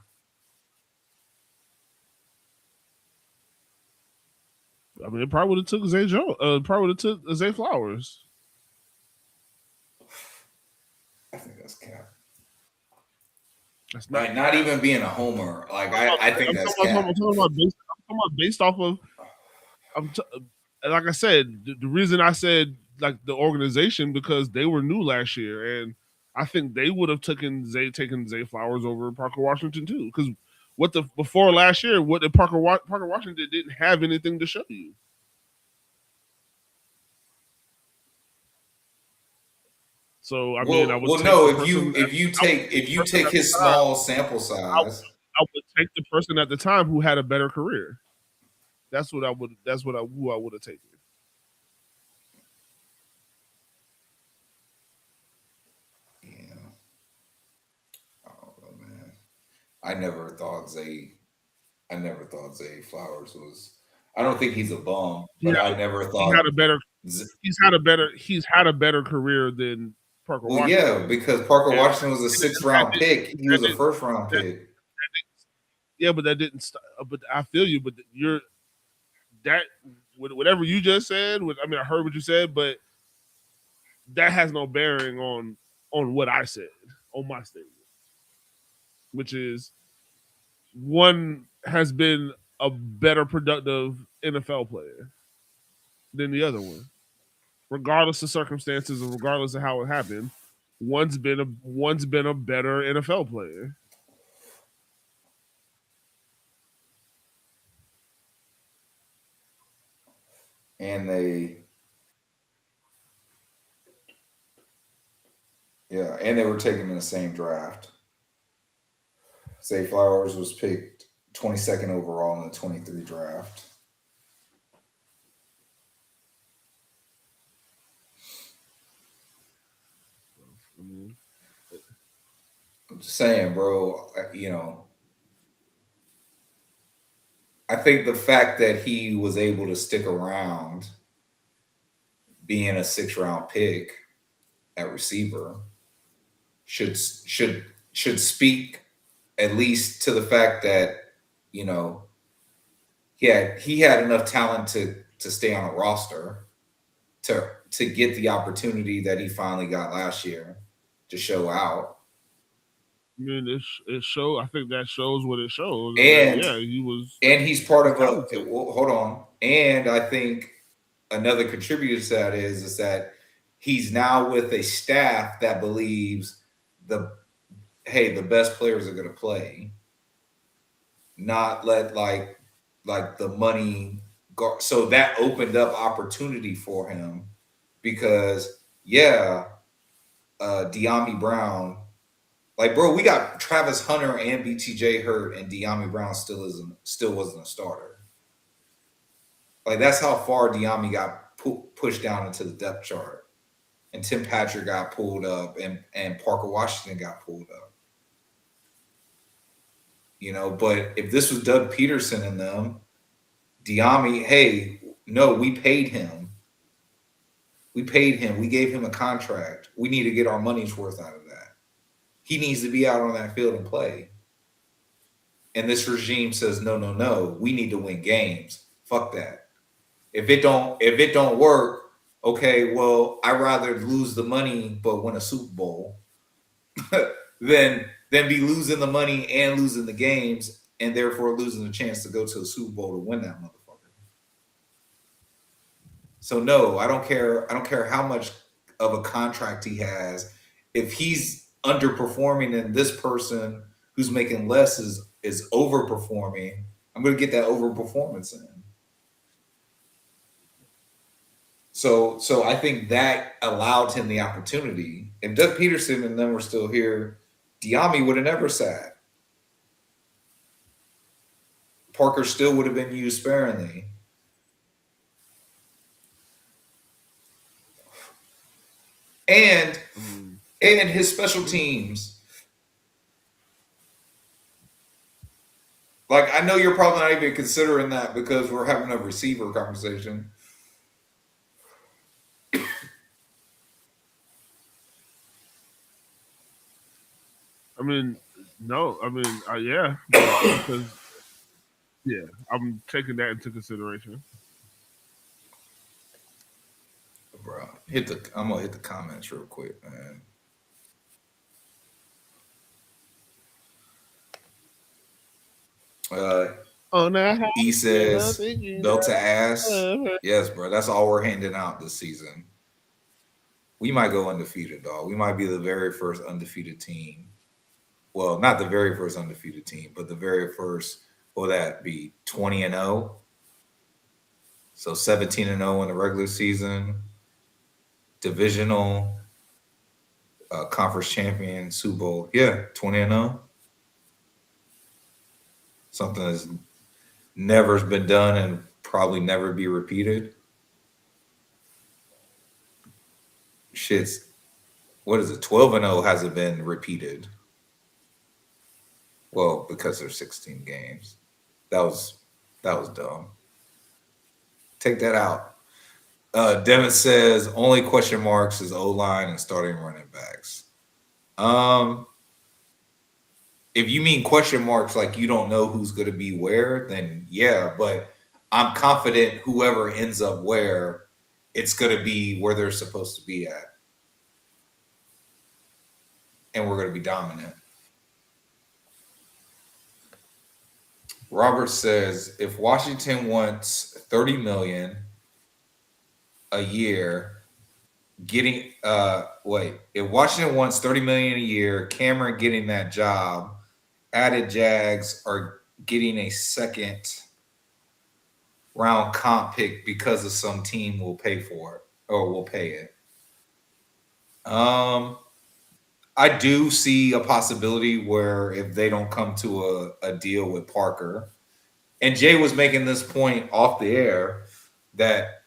I mean, it probably would have took Zay Jones. Probably would have took Zay Flowers. I think that's cap. That's not even being a homer. Like I think that's cap. I'm talking about based off of. Like I said, the reason I said like the organization because they were new last year, and I think they would have taken Zay Flowers over Parker Washington too. Because before last year, what did Parker Washington didn't have anything to show you. So I well, mean, I would well, take no. the person If you take his time, small sample size, I would take the person at the time who had a better career. That's what I would. That's what who I would have taken. yeah. I don't know, man. I never thought Zay Flowers was. I don't think he's a bum, but I never thought he had a better. He's had a better career than Parker well, Washington. yeah, because Parker Washington was a 6th round pick. He was a 1st round pick. Yeah, but that didn't. But I feel you. But you're that whatever you just said. I mean, I heard what you said, but that has no bearing on what I said on my statement, which is one has been a better productive NFL player than the other one, regardless of circumstances and regardless of how it happened. One's been a better NFL player. And they were taken in the same draft. Zay Flowers was picked 22nd overall in the 23 draft. I'm just saying, bro, I think the fact that he was able to stick around being a 6th round pick at receiver should speak at least to the fact that, he had enough talent to stay on a roster to get the opportunity that he finally got last year to show out. I mean, it show. I think that shows what it shows. And he was, and he's part of hold on. And I think another contributor to that is that he's now with a staff that believes the best players are going to play, not let like the money go. So that opened up opportunity for him because De'Ami Brown. Like, bro, we got Travis Hunter and BTJ hurt, and De'Ami Brown still wasn't a starter. Like, that's how far De'Ami got pushed down into the depth chart, and Tim Patrick got pulled up, and Parker Washington got pulled up. But if this was Doug Peterson and them, De'Ami, hey, no, we paid him. We paid him. We gave him a contract. We need to get our money's worth out of that. He needs to be out on that field and play. And this regime says, no, we need to win games. Fuck that. If it don't work, okay, well, I'd rather lose the money but win a Super Bowl than be losing the money and losing the games and therefore losing the chance to go to a Super Bowl to win that motherfucker. So no, I don't care how much of a contract he has. If he's underperforming and this person who's making less is overperforming, I'm going to get that overperformance in. So I think that allowed him the opportunity. If Doug Peterson and them were still here, De'Ami would have never sat. Parker still would have been used sparingly. And his special teams. Like, I know you're probably not even considering that because we're having a receiver conversation. I mean, no. I mean, yeah. Because, I'm taking that into consideration. Bro, I'm gonna hit the comments real quick, man. He says belt to ass. Yes, bro. That's all we're handing out this season. We might go undefeated, dog. We might be the very first undefeated team. Well, not the very first undefeated team, but the very first. Will that be 20-0? So 17-0 in the regular season. Divisional. conference champion, Super Bowl. Yeah, 20-0. Something that's never been done and probably never be repeated. Shit's, what is it? 12-0 hasn't been repeated. Well, because there's 16 games. That was dumb. Take that out. Devin says only question marks is O-line and starting running backs. If you mean question marks like you don't know who's going to be where, then yeah, but I'm confident whoever ends up where, it's going to be where they're supposed to be at. And we're going to be dominant. Robert says if Washington wants $30 million a year, if Washington wants $30 million a year, Cameron getting that job, added Jags are getting a second round comp pick because of some team will pay for it or will pay it. I do see a possibility where if they don't come to a deal with Parker, and Jay was making this point off the air that,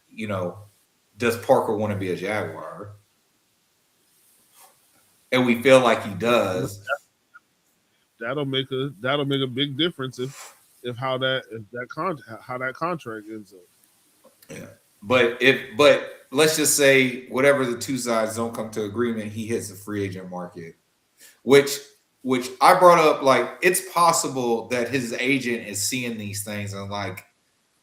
does Parker want to be a Jaguar? And we feel like he does. That'll make a big difference if how that contract ends up. Yeah. But let's just say whatever the two sides don't come to agreement, he hits the free agent market, which I brought up. Like, it's possible that his agent is seeing these things and like,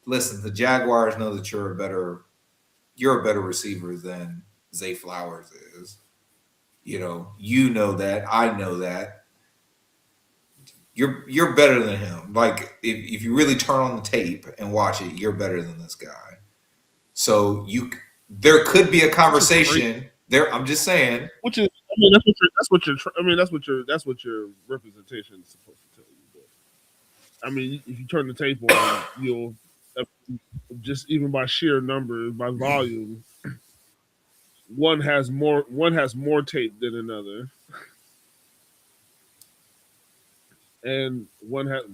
listen, the Jaguars know that you're a better receiver than Zay Flowers is. You know that. I know that. You're better than him. Like, if you really turn on the tape and watch it, you're better than this guy. So there could be a conversation there. I'm just saying. Which is, that's what your representation is supposed to tell you. But, if you turn the tape on, you'll just, even by sheer numbers, by volume, one has more tape than another. And one has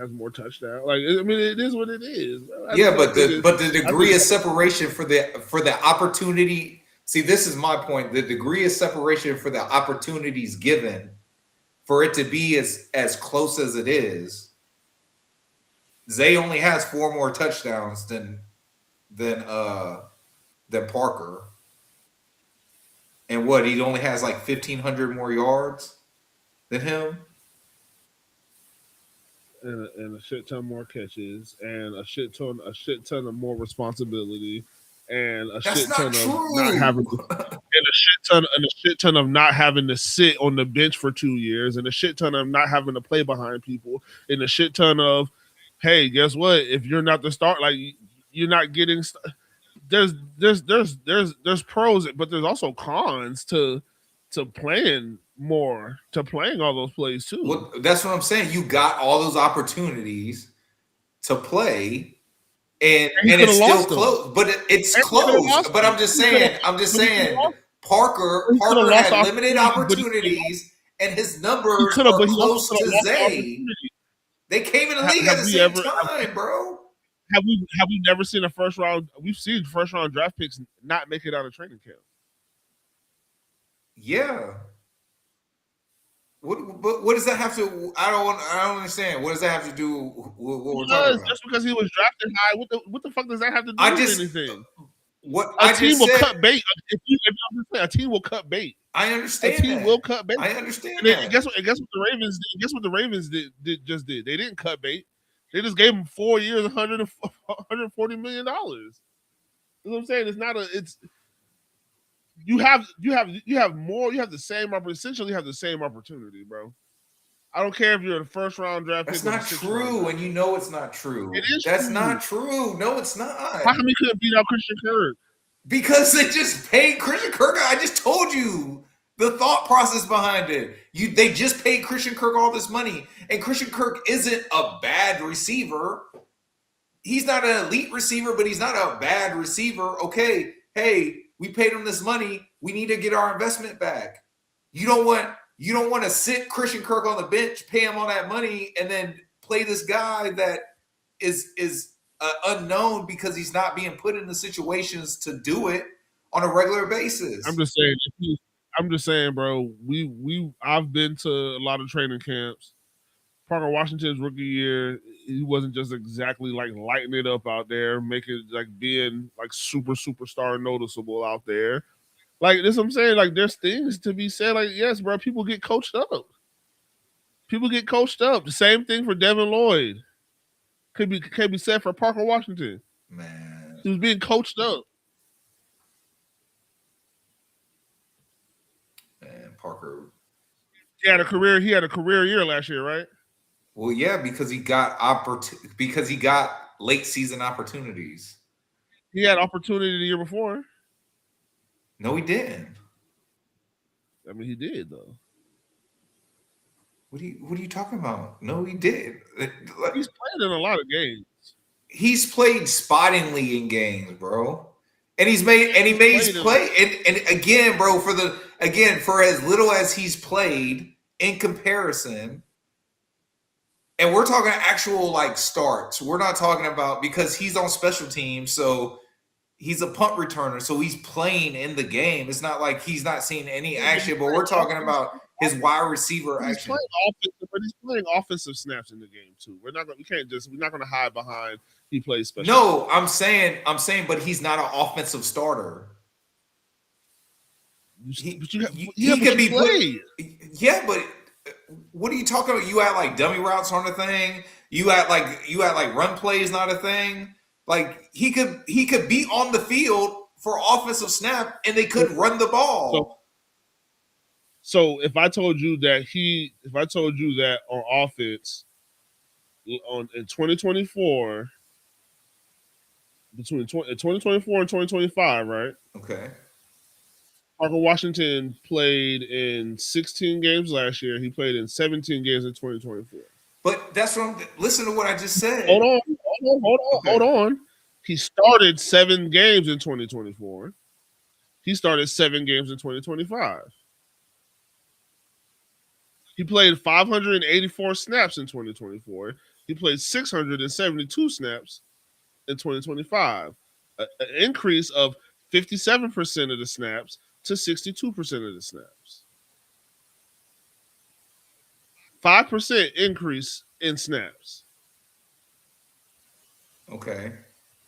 more touchdowns. Like, it is what it is. But the degree of separation for the opportunity. See, this is my point. The degree of separation for the opportunities given for it to be as close as it is. Zay only has 4 more touchdowns than Parker. And what, he only has like 1,500 more yards than him? And a shit ton more catches, and a shit ton of more responsibility, and a shit ton of not having and a shit ton of not having to sit on the bench for 2 years, and a shit ton of not having to play behind people, and a shit ton of, hey, guess what? If you're not the start, like, you're not getting. There's pros, but there's also cons to playing more, to playing all those plays too. Well, that's what I'm saying. You got all those opportunities to play, and it's still close. But it's close. But I'm just saying. Parker had limited opportunities, and his numbers are close to Zay. They came in the league at the same time, bro. Have we never seen a first round? We've seen first round draft picks not make it out of training camp. Yeah. What does that have to? I don't understand. What does that have to do with what we're talking about? Just because he was drafted high, what the fuck does that have to do with anything? A team will cut bait. A team will cut bait. I understand. A team will cut bait. I understand. And guess what the Ravens did? Guess what the Ravens did? They didn't cut bait. They just gave him 4 years, $140 million. You know what I'm saying? It's not a. It's you have more. You have the same essentially have the same opportunity, bro. I don't care if you're a first round draft pick. That's not true, and you know it's not true. It is. That's not true. No, it's not. How come he couldn't beat out Christian Kirk? Because they just paid Christian Kirk. I just told you the thought process behind it. They just paid Christian Kirk all this money, and Christian Kirk isn't a bad receiver. He's not an elite receiver, but he's not a bad receiver. Okay, hey, we paid him this money. We need to get our investment back. You don't want to sit Christian Kirk on the bench, pay him all that money, and then play this guy that is unknown because he's not being put in the situations to do it on a regular basis. I'm just saying, bro. I've been to a lot of training camps. Parker Washington's rookie year, he wasn't just exactly like lighting it up out there, making like being like superstar noticeable out there. Like this, I'm saying, like there's things to be said. Like yes, bro, people get coached up. People get coached up. The same thing for Devin Lloyd. Could be said for Parker Washington. Man, he was being coached up. Man, Parker. He had a career year last year, right? Well, yeah, because he got late season opportunities. He had opportunity the year before. No, he didn't. I mean, he did though. What are you talking about? No, he did. He's played in a lot of games. He's played spottingly in games, bro. And he made play. And again, bro, for as little as he's played in comparison, and we're talking actual like starts. We're not talking about because he's on special teams, so he's a punt returner, so he's playing in the game. It's not like he's not seeing any action, but we're talking about his wide receiver action. But he's playing offensive snaps in the game too. We're not going to hide behind he plays special. No, I'm saying, but he's not an offensive starter. He could be played. Yeah, but what are you talking about? You act like dummy routes aren't a thing. You act like run plays not a thing. Like he could be on the field for offensive snap and they could run the ball. So if I told you that on offense in 2024, between 2024 and 2025, right? Okay. Parker Washington played in 16 games last year. He played in 17 games in 2024. But that's listen to what I just said. Hold on. He started 7 games in 2024. He started 7 games in 2025. He played 584 snaps in 2024. He played 672 snaps in 2025. An increase of 57% of the snaps to 62% of the snaps. 5% increase in snaps. Okay.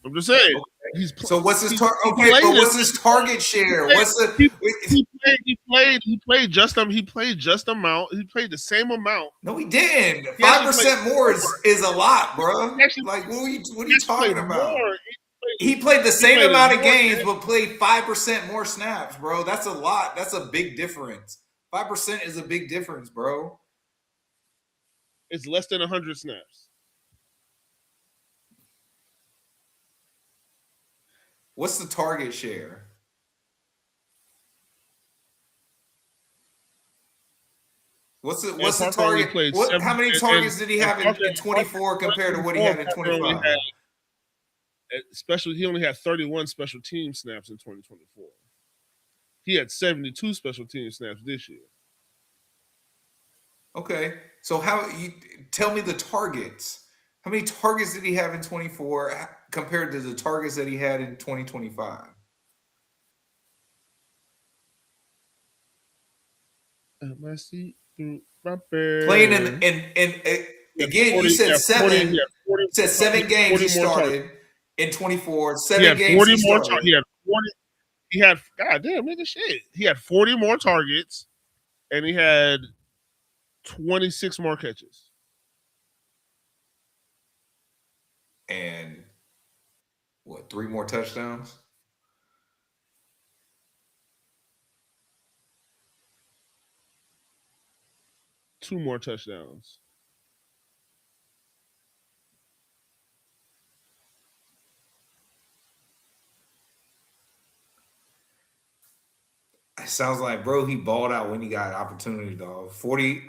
I'm just saying. Okay. So what's his target? Okay, but what's his target share? He played just amount. He played the same amount. No, he didn't. 5% more is a lot, bro. Like what are you talking about? He played the same amount of games, but played 5% more snaps, bro. That's a lot. That's a big difference. 5% is a big difference, bro. It's less than 100 snaps. What's the target share? What's the target? How many targets did he have in 24 compared to what he had in 25? He only had 31 special team snaps in 2024. He had 72 special team snaps this year. Okay, so you tell me the targets? How many targets did he have in 24 compared to the targets that he had in 2025? My seat playing in again, you said 7. You said 7 games he started in 24. 7 games he started. He had 40. He had goddamn nigga shit. He had 40 more targets, and he had 26 more catches. And what, 3 more touchdowns? Two more touchdowns. It sounds like, bro, he balled out when he got an opportunity, dog. 40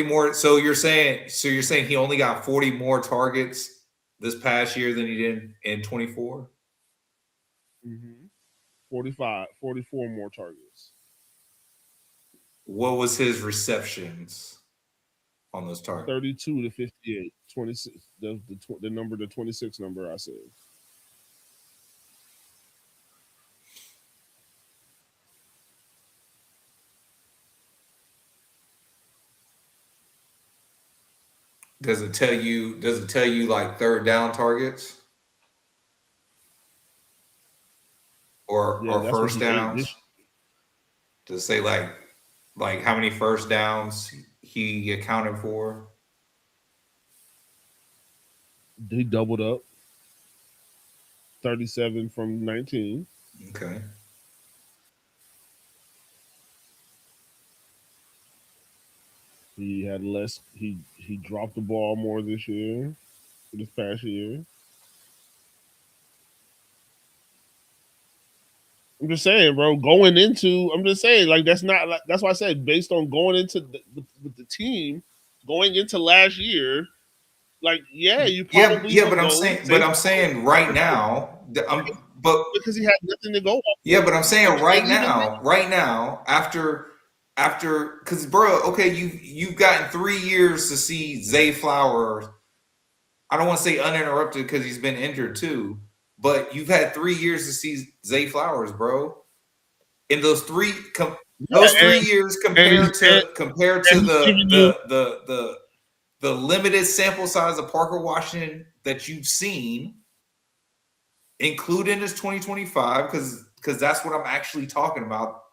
more. So you're saying he only got 40 more targets this past year than he did in 24? Mm-hmm. 44 more targets. What was his receptions on those targets? 32 to 58. 26. The 26 number I said. Does it tell you like third down targets? Or first downs? Does it say like how many first downs he accounted for? He doubled up. 37 from 19. Okay. He had less. He dropped the ball more this past year. I'm just saying, bro. I'm just saying, like that's not. That's why I said based on going into the team, going into last year, like you probably but I'm saying right now, because he had nothing to go off. Yeah, but I'm saying right now, after, because bro, okay, you've gotten 3 years to see Zay Flowers. I don't want to say uninterrupted because he's been injured too, but you've had 3 years to see Zay Flowers, bro. In those 3 years compared to the limited sample size of Parker Washington that you've seen, including his 2025, because that's what I'm actually talking about.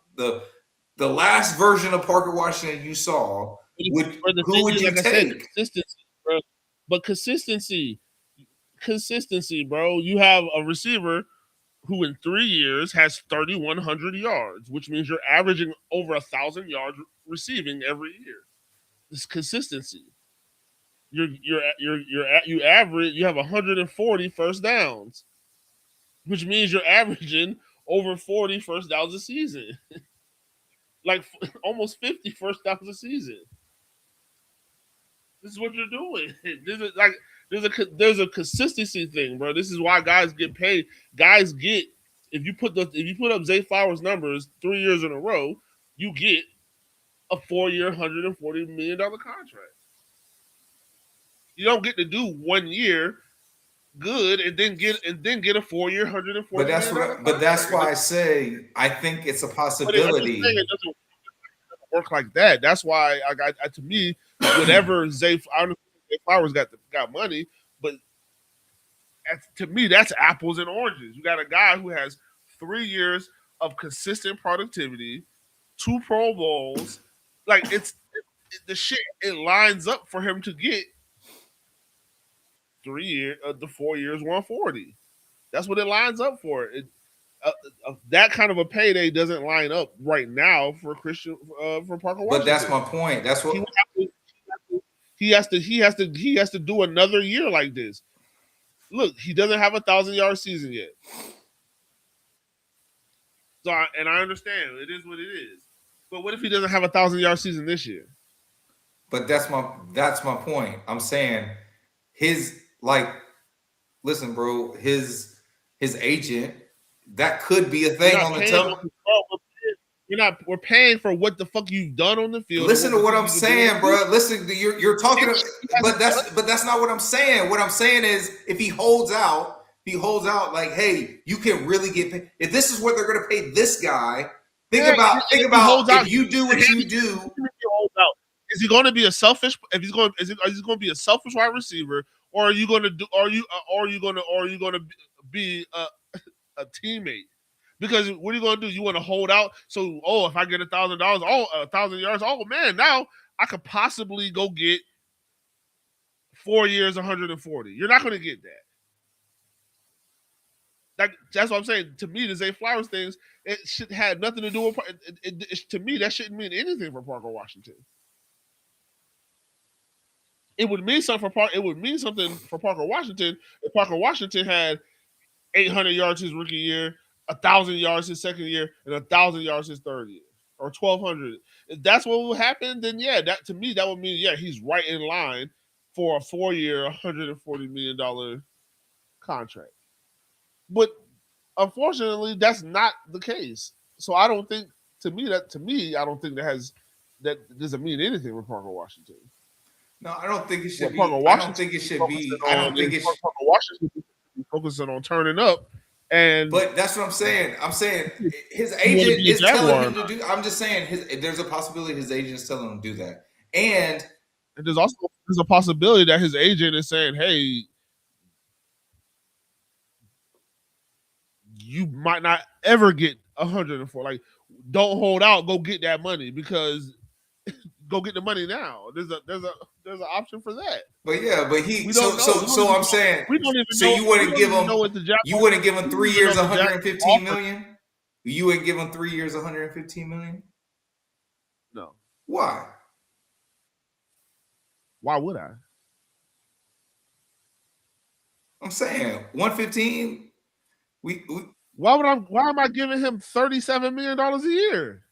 The last version of Parker Washington you saw, who would you take? Consistency, bro. But consistency, bro. You have a receiver who in 3 years has 3,100 yards, which means you're averaging over 1,000 yards receiving every year. It's consistency. You have 140 first downs, which means you're averaging over 40 first downs a season. Like almost 50 first downs a season. This is what you're doing. There's a consistency thing, bro. This is why guys get paid. Guys get if you put up Zay Flowers numbers 3 years in a row, you get a 4-year, $140 million contract. You don't get to do 1 year good and then get a 4-year, $140 million. But that's why I say I think it's a possibility. It doesn't work like that. That's why to me, whatever Zay Flowers got money, but to me, that's apples and oranges. You got a guy who has 3 years of consistent productivity, 2 Pro Bowls. Like the shit. It lines up for him to get 3 years, the 4 years, 140. That's what it lines up for. That kind of a payday doesn't line up right now for Parker Washington. But that's my point. That's what he has to do another year like this. Look, he doesn't have 1,000-yard season yet. So, I understand it is what it is. But what if he doesn't have 1,000-yard season this year? But that's my point. I'm saying listen, bro, his agent, that could be a thing on the television. We're paying for what the fuck you've done on the field. Listen to what I'm saying, bro. Listen, you're talking, but that's not what I'm saying. What I'm saying is, if he holds out like, hey, you can really get paid. If this is what they're going to pay this guy, think about if you do what you do. Is he going to be a selfish? Is he going to be a selfish wide receiver, or are you going to do? Are you going to be a teammate? Because what are you going to do? You want to hold out? So, if I get $1,000, 1,000 yards, man, now I could possibly go get 4 years, 140. You're not going to get that. That's what I'm saying. To me, the Zay Flowers things, it should have nothing to do with. To me, that shouldn't mean anything for Parker Washington. It would mean something for Parker Washington if Parker Washington had 800 yards his rookie year, 1,000 yards his second year, and 1,000 yards his third year, or 1,200. If that's what will happen, then that to me that would mean he's right in line for a 4-year, $140 million contract. But unfortunately, that's not the case. So I don't think I don't think that has that doesn't mean anything with Parker Washington. No, I don't think it should be. Parker I don't think it should be. I don't think it's Parker Washington focusing on turning up. But that's what I'm saying. I'm saying his agent is telling him to do. I'm just saying there's a possibility his agent is telling him to do that, and there's a possibility that his agent is saying, "Hey, you might not ever get 104. Like, don't hold out. Go get that money because go get the money now. There's an option for that. But yeah, but he. So I'm saying we don't even. So know, you wouldn't give him. You wouldn't give him 3 years, 115 million. You wouldn't give him 3 years, 115 million. No. Why? Why would I? I'm saying 115. Why am I giving him $37 million a year?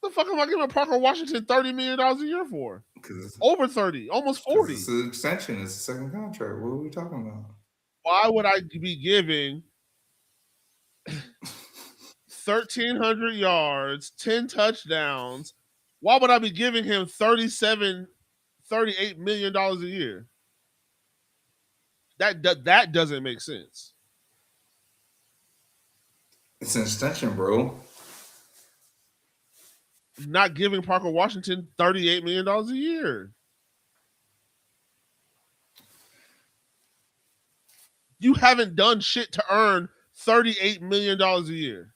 The fuck am I giving Parker Washington $30 million a year for? Over 30, almost 40. It's an extension. It's a second contract. What are we talking about? Why would I be giving 1,300 yards, 10 touchdowns? Why would I be giving him $38 million a year? That doesn't make sense. It's an extension, bro. Not giving Parker Washington $38 million a year. You haven't done shit to earn $38 million a year.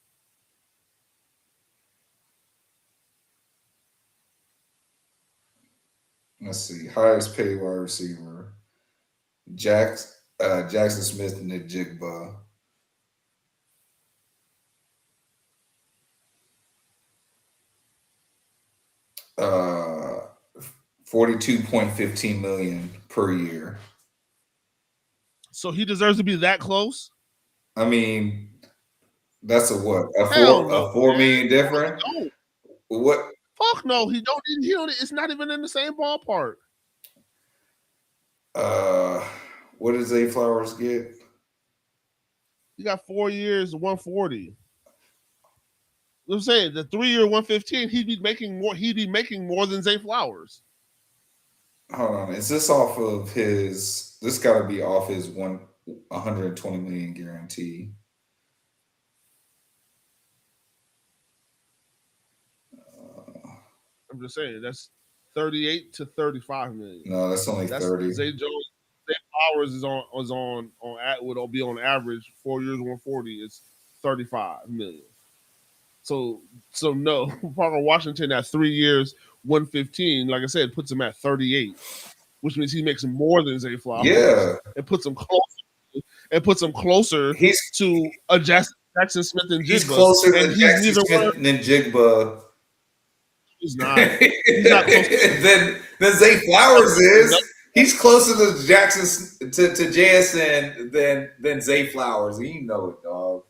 Let's see. Highest paid wide receiver. Jackson Smith and the J.I.M.B.O. 42.15 million per year. So he deserves to be that close? I mean, that's a what? A $4 million difference? No. What? Fuck no. He don't. It's not even in the same ballpark. What does Zay Flowers get? He got 4 years, 140. I'm saying the 3 year 115, he'd be making more than Zay Flowers. Hold on. Is this off of his? This got to be off his 120 million guarantee. I'm just saying that's 38 to 35 million. No, that's only 30. Zay Flowers would be on average 4 years 140. It's 35 million. So no, Parker Washington at 3 years 115, like I said, puts him at 38, which means he makes more than Zay Flowers. Yeah, it puts him closer. To a Jackson Smith and J.I.M.B.O. He's closer than Jackson Smith and J.I.M.B.O. He's not. He's not close than Zay Flowers is. He's closer to Jackson to JSN than Zay Flowers. And you know it, dog.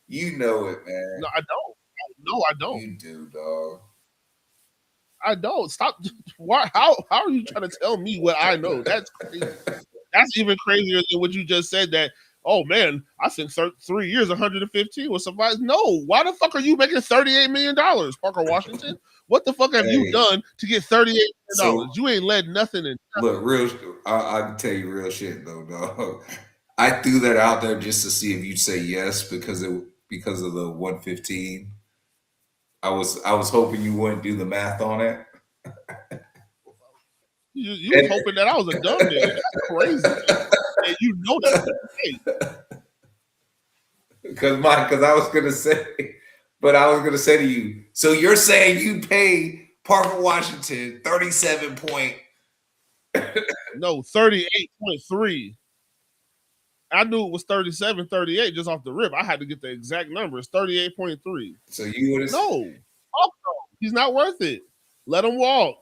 You know it, man. No, I don't. No, I don't. You do, dog. I don't. Stop. Why? How are you trying to tell me what I know? That's crazy. That's even crazier than what you just said. That, oh man, I think 3 years, 115 was suffice. No, why the fuck are you making $38 million, Parker Washington? What the fuck have you done to get $38 million? You ain't led nothing in. Look, I can tell you real shit though, dog. I threw that out there just to see if you'd say yes because of the 115. I was hoping you wouldn't do the math on it. You was hoping that I was a dumb nigga. That's crazy. And you know that. Because I was gonna say to you, so you're saying you pay Parker Washington 37 point no, 38.3. I knew it was 37, 38 just off the rip. I had to get the exact number. It's 38.3. So you would have no. He's not worth it. Let him walk.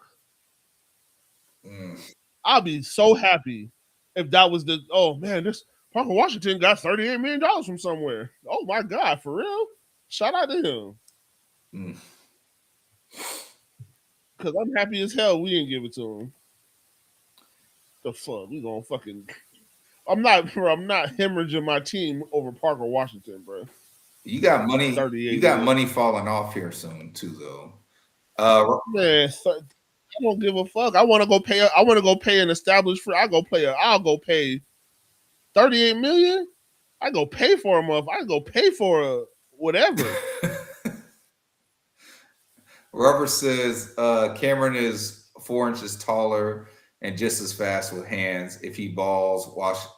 I'll be so happy if that was this Parker Washington got $38 million from somewhere. Oh my God, for real? Shout out to him. Because I'm happy as hell we didn't give it to him. The fuck? We gonna fucking I'm not hemorrhaging my team over Parker Washington, bro. You got money. 38 You got million. money falling off here soon too, though. Man, I don't give a fuck. I want to go pay an established free. I'll go pay 38 million. I go pay for a month. I go pay for a whatever. Robert says Cameron is 4 inches taller and just as fast with hands. If he balls,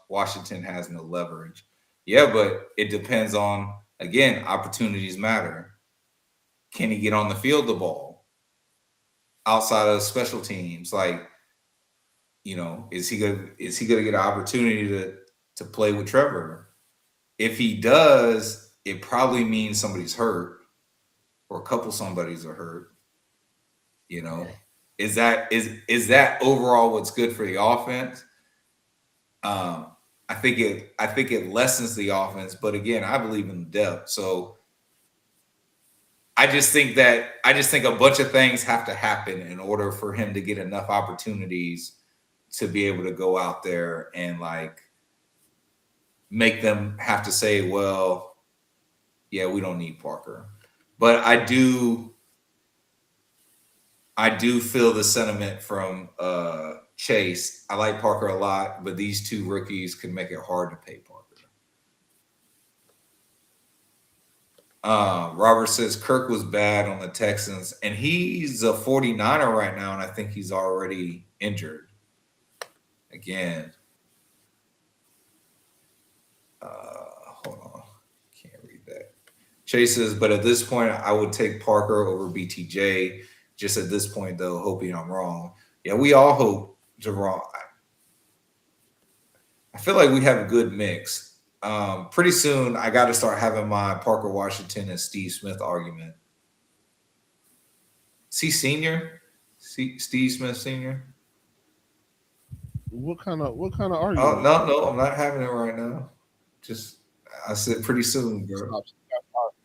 Washington has no leverage. Yeah, but it depends on, again, opportunities matter. Can he get on the field the ball outside of special teams? Like, is he gonna get an opportunity to play with Trevor? If he does, it probably means somebody's hurt or a couple somebodies are hurt. Is that overall what's good for the offense? I think it lessens the offense, but again, I believe in the depth. So I just think a bunch of things have to happen in order for him to get enough opportunities to be able to go out there and like make them have to say, well, yeah, we don't need Parker. But I do feel the sentiment from Chase. I like Parker a lot, but these two rookies can make it hard to pay Parker. Robert says Kirk was bad on the Texans, and he's a 49er right now, and I think he's already injured. Again, hold on. Can't read that. Chase says, but at this point, I would take Parker over BTJ. Just at this point, though, hoping I'm wrong. Yeah, we all hope to wrong. I feel like we have a good mix. Pretty soon, I got to start having my Parker Washington and Steve Smith argument. Is he senior? Steve Smith senior? What kind of argument? Oh no, I'm not having it right now. Just I said pretty soon, bro.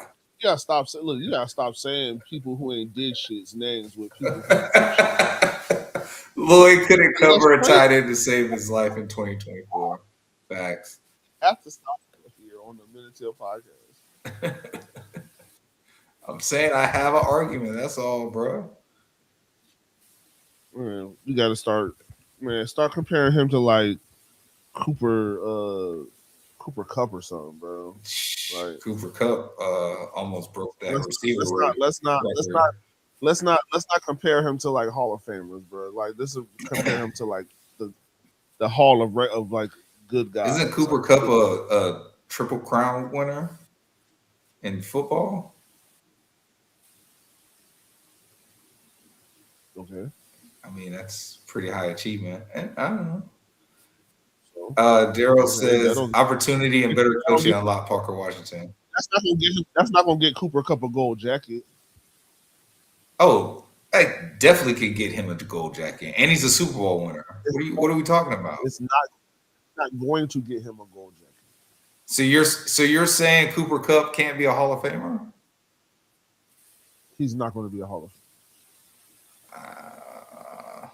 You gotta stop. Look, you gotta stop saying people who ain't did shit's names with people who did shit. Lloyd couldn't cover a tight end to save his life in 2024. Facts. Have to stop here on the Minute Till podcast. I'm saying I have an argument. That's all, bro. Man, you got to start comparing him to like Cooper Kupp or something, bro. Like Cooper Kupp almost broke that receiver. Let's not compare him to like Hall of Famers, bro. Like this is compare him to like the Hall of like good guys. Isn't Cooper Kupp a Triple Crown winner in football? Okay. I mean, that's pretty high achievement. And I don't know. Daryl says opportunity and better coaching unlock Parker Washington. That's not gonna get Cooper Kupp a gold jacket. Oh, I definitely could get him a gold jacket, and he's a Super Bowl winner. What are we talking about? It's not going to get him a gold jacket. So you're saying Cooper Kupp can't be a Hall of Famer? He's not going to be a Hall of Famer. I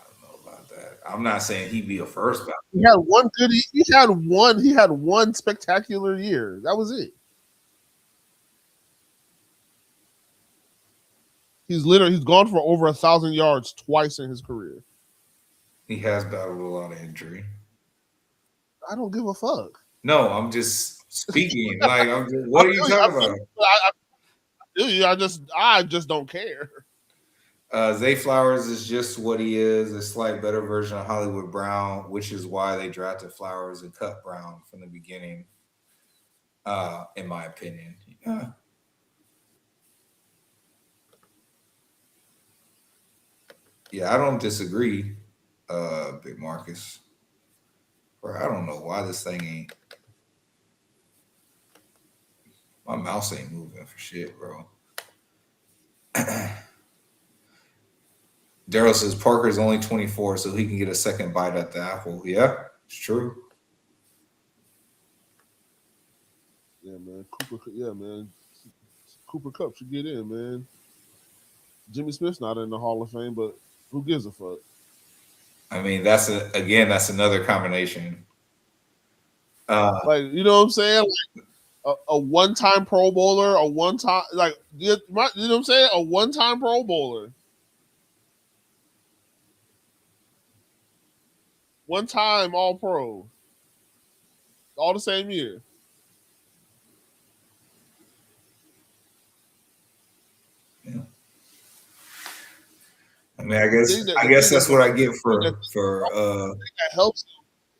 don't know about that. I'm not saying he'd be a first ballot. He had one spectacular year. That was it. He's gone for over 1,000 yards twice in his career. He has battled a lot of injury. I don't give a fuck. No, I'm just speaking. What are you talking about? I just don't care. Zay Flowers is just what he is, a slight better version of Hollywood Brown, which is why they drafted Flowers and cut Brown from the beginning, in my opinion. Yeah. Yeah, I don't disagree, Big Marcus. Bro, I don't know why this thing ain't. My mouse ain't moving for shit, bro. Daryl says Parker's only 24, so he can get a second bite at the apple. Yeah, it's true. Yeah, man. Cooper Kupp should get in, man. Jimmy Smith's not in the Hall of Fame, but who gives a fuck? I mean, that's another combination. Like, you know what I'm saying? Like a one-time Pro Bowler, a one-time you know what I'm saying? A one-time Pro Bowler, one-time All Pro, all the same year. Yeah. I mean, I guess that's what I get for the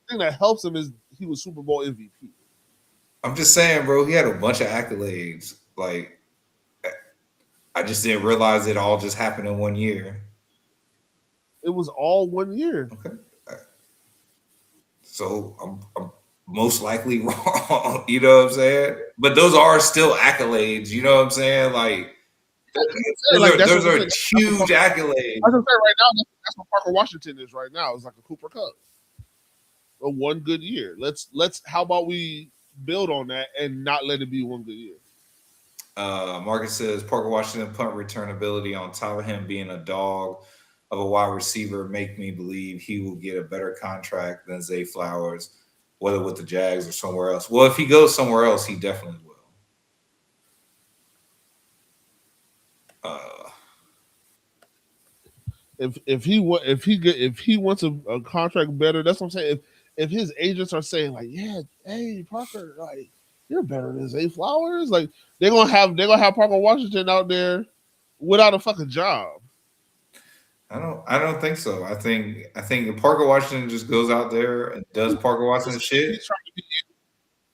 thing that helps him is he was Super Bowl MVP. I'm just saying, bro, he had a bunch of accolades. Like, I just didn't realize it all just happened in 1 year. It was all 1 year. Okay. So I'm most likely wrong. You know what I'm saying? But those are still accolades. You know what I'm saying? Like, those are huge accolades. I was gonna say right now, that's what Parker Washington is right now. It's like a Cooper Cup. A one good year. Let's how about we build on that and not let it be one good year. Marcus says Parker Washington punt return ability on top of him being a dog of a wide receiver make me believe he will get a better contract than Zay Flowers, whether with the Jags or somewhere else. Well, if he goes somewhere else, he definitely will. If he wants a contract better, that's what I'm saying. If his agents are saying like, yeah, hey Parker, like you're better than Zay Flowers, like they're gonna have Parker Washington out there without a fucking job. I don't think so. I think if Parker Washington just goes out there and does Parker Washington shit.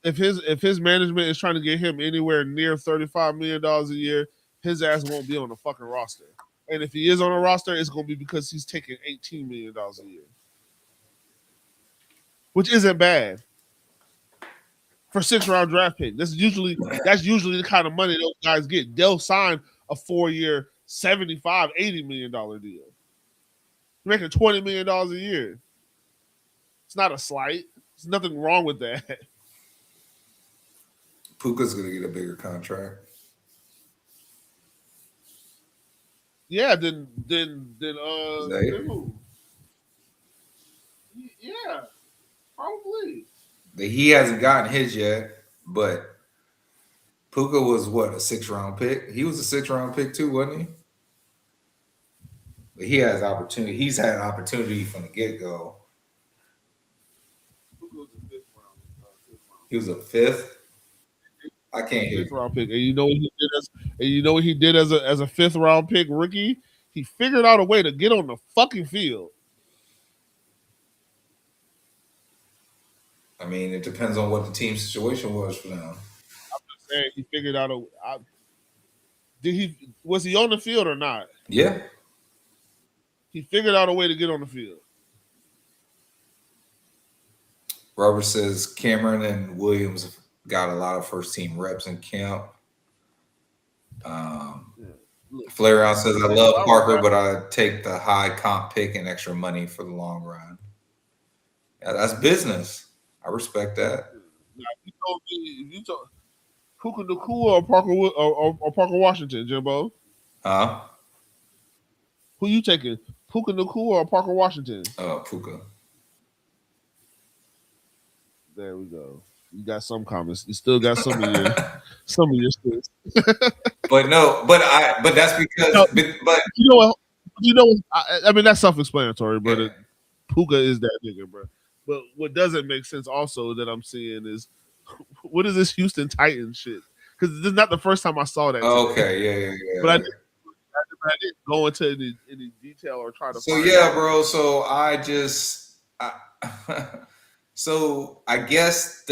If his management is trying to get him anywhere near $35 million a year, his ass won't be on the fucking roster. And if he is on a roster, it's going to be because he's taking $18 million a year, which isn't bad for 6th-round draft pick. That's usually the kind of money those guys get. They'll sign a 4-year, $75-80 million deal. You're making $20 million a year. It's not a slight. There's nothing wrong with that. Puka's going to get a bigger contract. Yeah, then who? Yeah, probably. He hasn't gotten his yet, but Puka was what, a 6th-round pick? He was a 6th-round pick too, wasn't he? But he has opportunity. He's had opportunity from the get-go. He was a 5th. I can't hear. 5th-round pick, and you know what he did as a 5th-round pick rookie? He figured out a way to get on the fucking field. I mean, it depends on what the team situation was for them. I'm just saying he figured out was he on the field or not? Yeah. He figured out a way to get on the field. Robert says Cameron and Williams got a lot of first-team reps in camp. Flareon says, I love Parker, but I take the high comp pick and extra money for the long run. Yeah, that's business. I respect that. Now, if you told Puka Nacua or Parker Washington, Jimbo? Huh? Who you taking? Puka Nacua or Parker Washington? Puka. There we go. You got some comments. You still got some of your skills. But that's because but you know I mean that's self-explanatory, but Puka is that nigga, bro. But what doesn't make sense also that I'm seeing is what is this Houston Titans shit? Because this is not the first time I saw that. Okay, yeah. But I didn't go into any detail or try to. So yeah, bro. So so I guess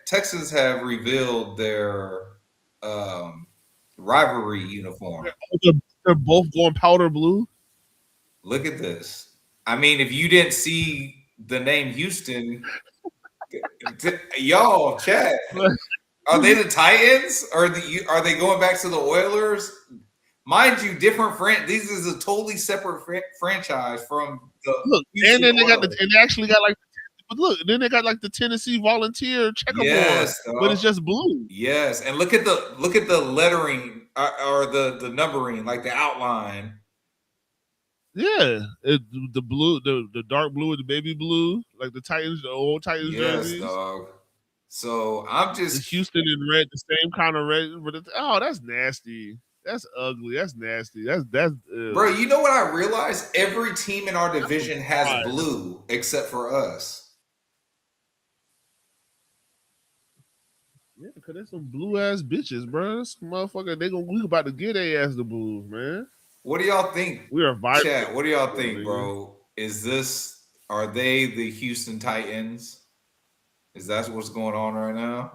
Texans have revealed their rivalry uniform. They're both going powder blue. Look at this. I mean, if you didn't see the name Houston, y'all chat. Are they the Titans? Or are they going back to the Oilers? Mind you, different This is a totally separate franchise from the. Look, and then they actually got like. But look, then they got like the Tennessee Volunteer checkerboard, but it's just blue. Yes, and look at the lettering or the numbering, like the outline. Yeah, the blue, the dark blue, the baby blue, like the Titans, the old Titans Yes, jerseys. dog. So I'm The just Houston in red, the same kind of red, but that's nasty. That's ugly. That's nasty. That's bro. You know what I realized? Every team in our division has God. blue except for us. Yeah, because there's some blue ass bitches, bro. This motherfucker, we about to get their ass the blues, man. What do y'all think? We are vibrant. Chat, what do y'all think, bro? Are they the Houston Titans? Is that what's going on right now?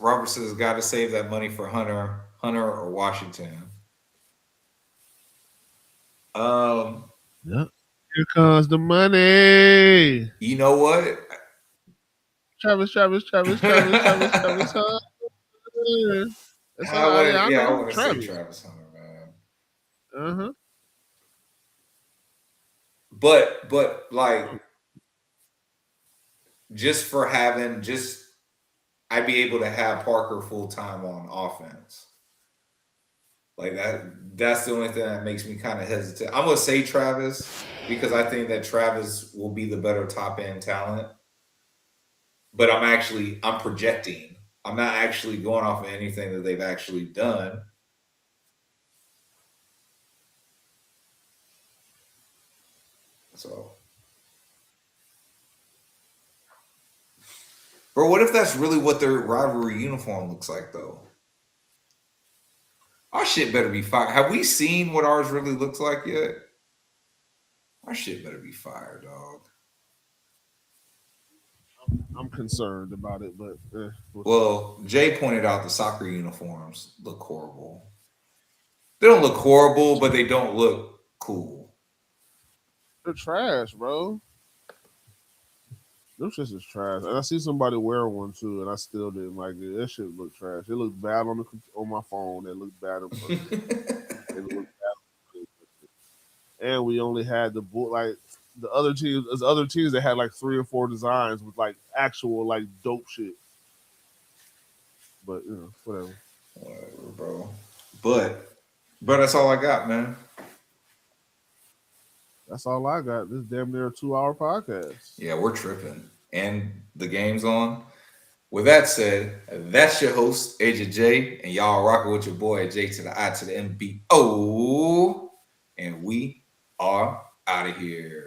Robert says, got to save that money for Hunter or Washington. Yep. Here comes the money. You know what? Travis. Huh? That's I want to say Travis Hunter, man. But like, just for having I'd be able to have Parker full time on offense. Like that's the only thing that makes me kind of hesitant. I'm gonna say Travis because I think that Travis will be the better top end talent. But I'm projecting. I'm not actually going off of anything that they've actually done. So, bro, what if that's really what their rivalry uniform looks like, though? Our shit better be fire. Have we seen what ours really looks like yet? Our shit better be fire, dog. I'm concerned about it, but well, Jay pointed out the soccer uniforms look horrible. They don't look horrible, but they don't look cool. They're trash, bro. Them shits is trash. And I see somebody wear one too, and I still didn't like it. That shit looked trash. It looked bad on my phone. It looked bad in person. It looked bad. And we only had the other teams. There's other teams that had like 3 or 4 designs with like actual like dope shit. But whatever. Whatever, bro. But that's all I got, man. That's all I got. This is damn near a 2-hour podcast. Yeah, we're tripping. And the game's on. With that said, that's your host, Agent J, and y'all rocking with your boy J to the I to the M-B-O. And we are out of here.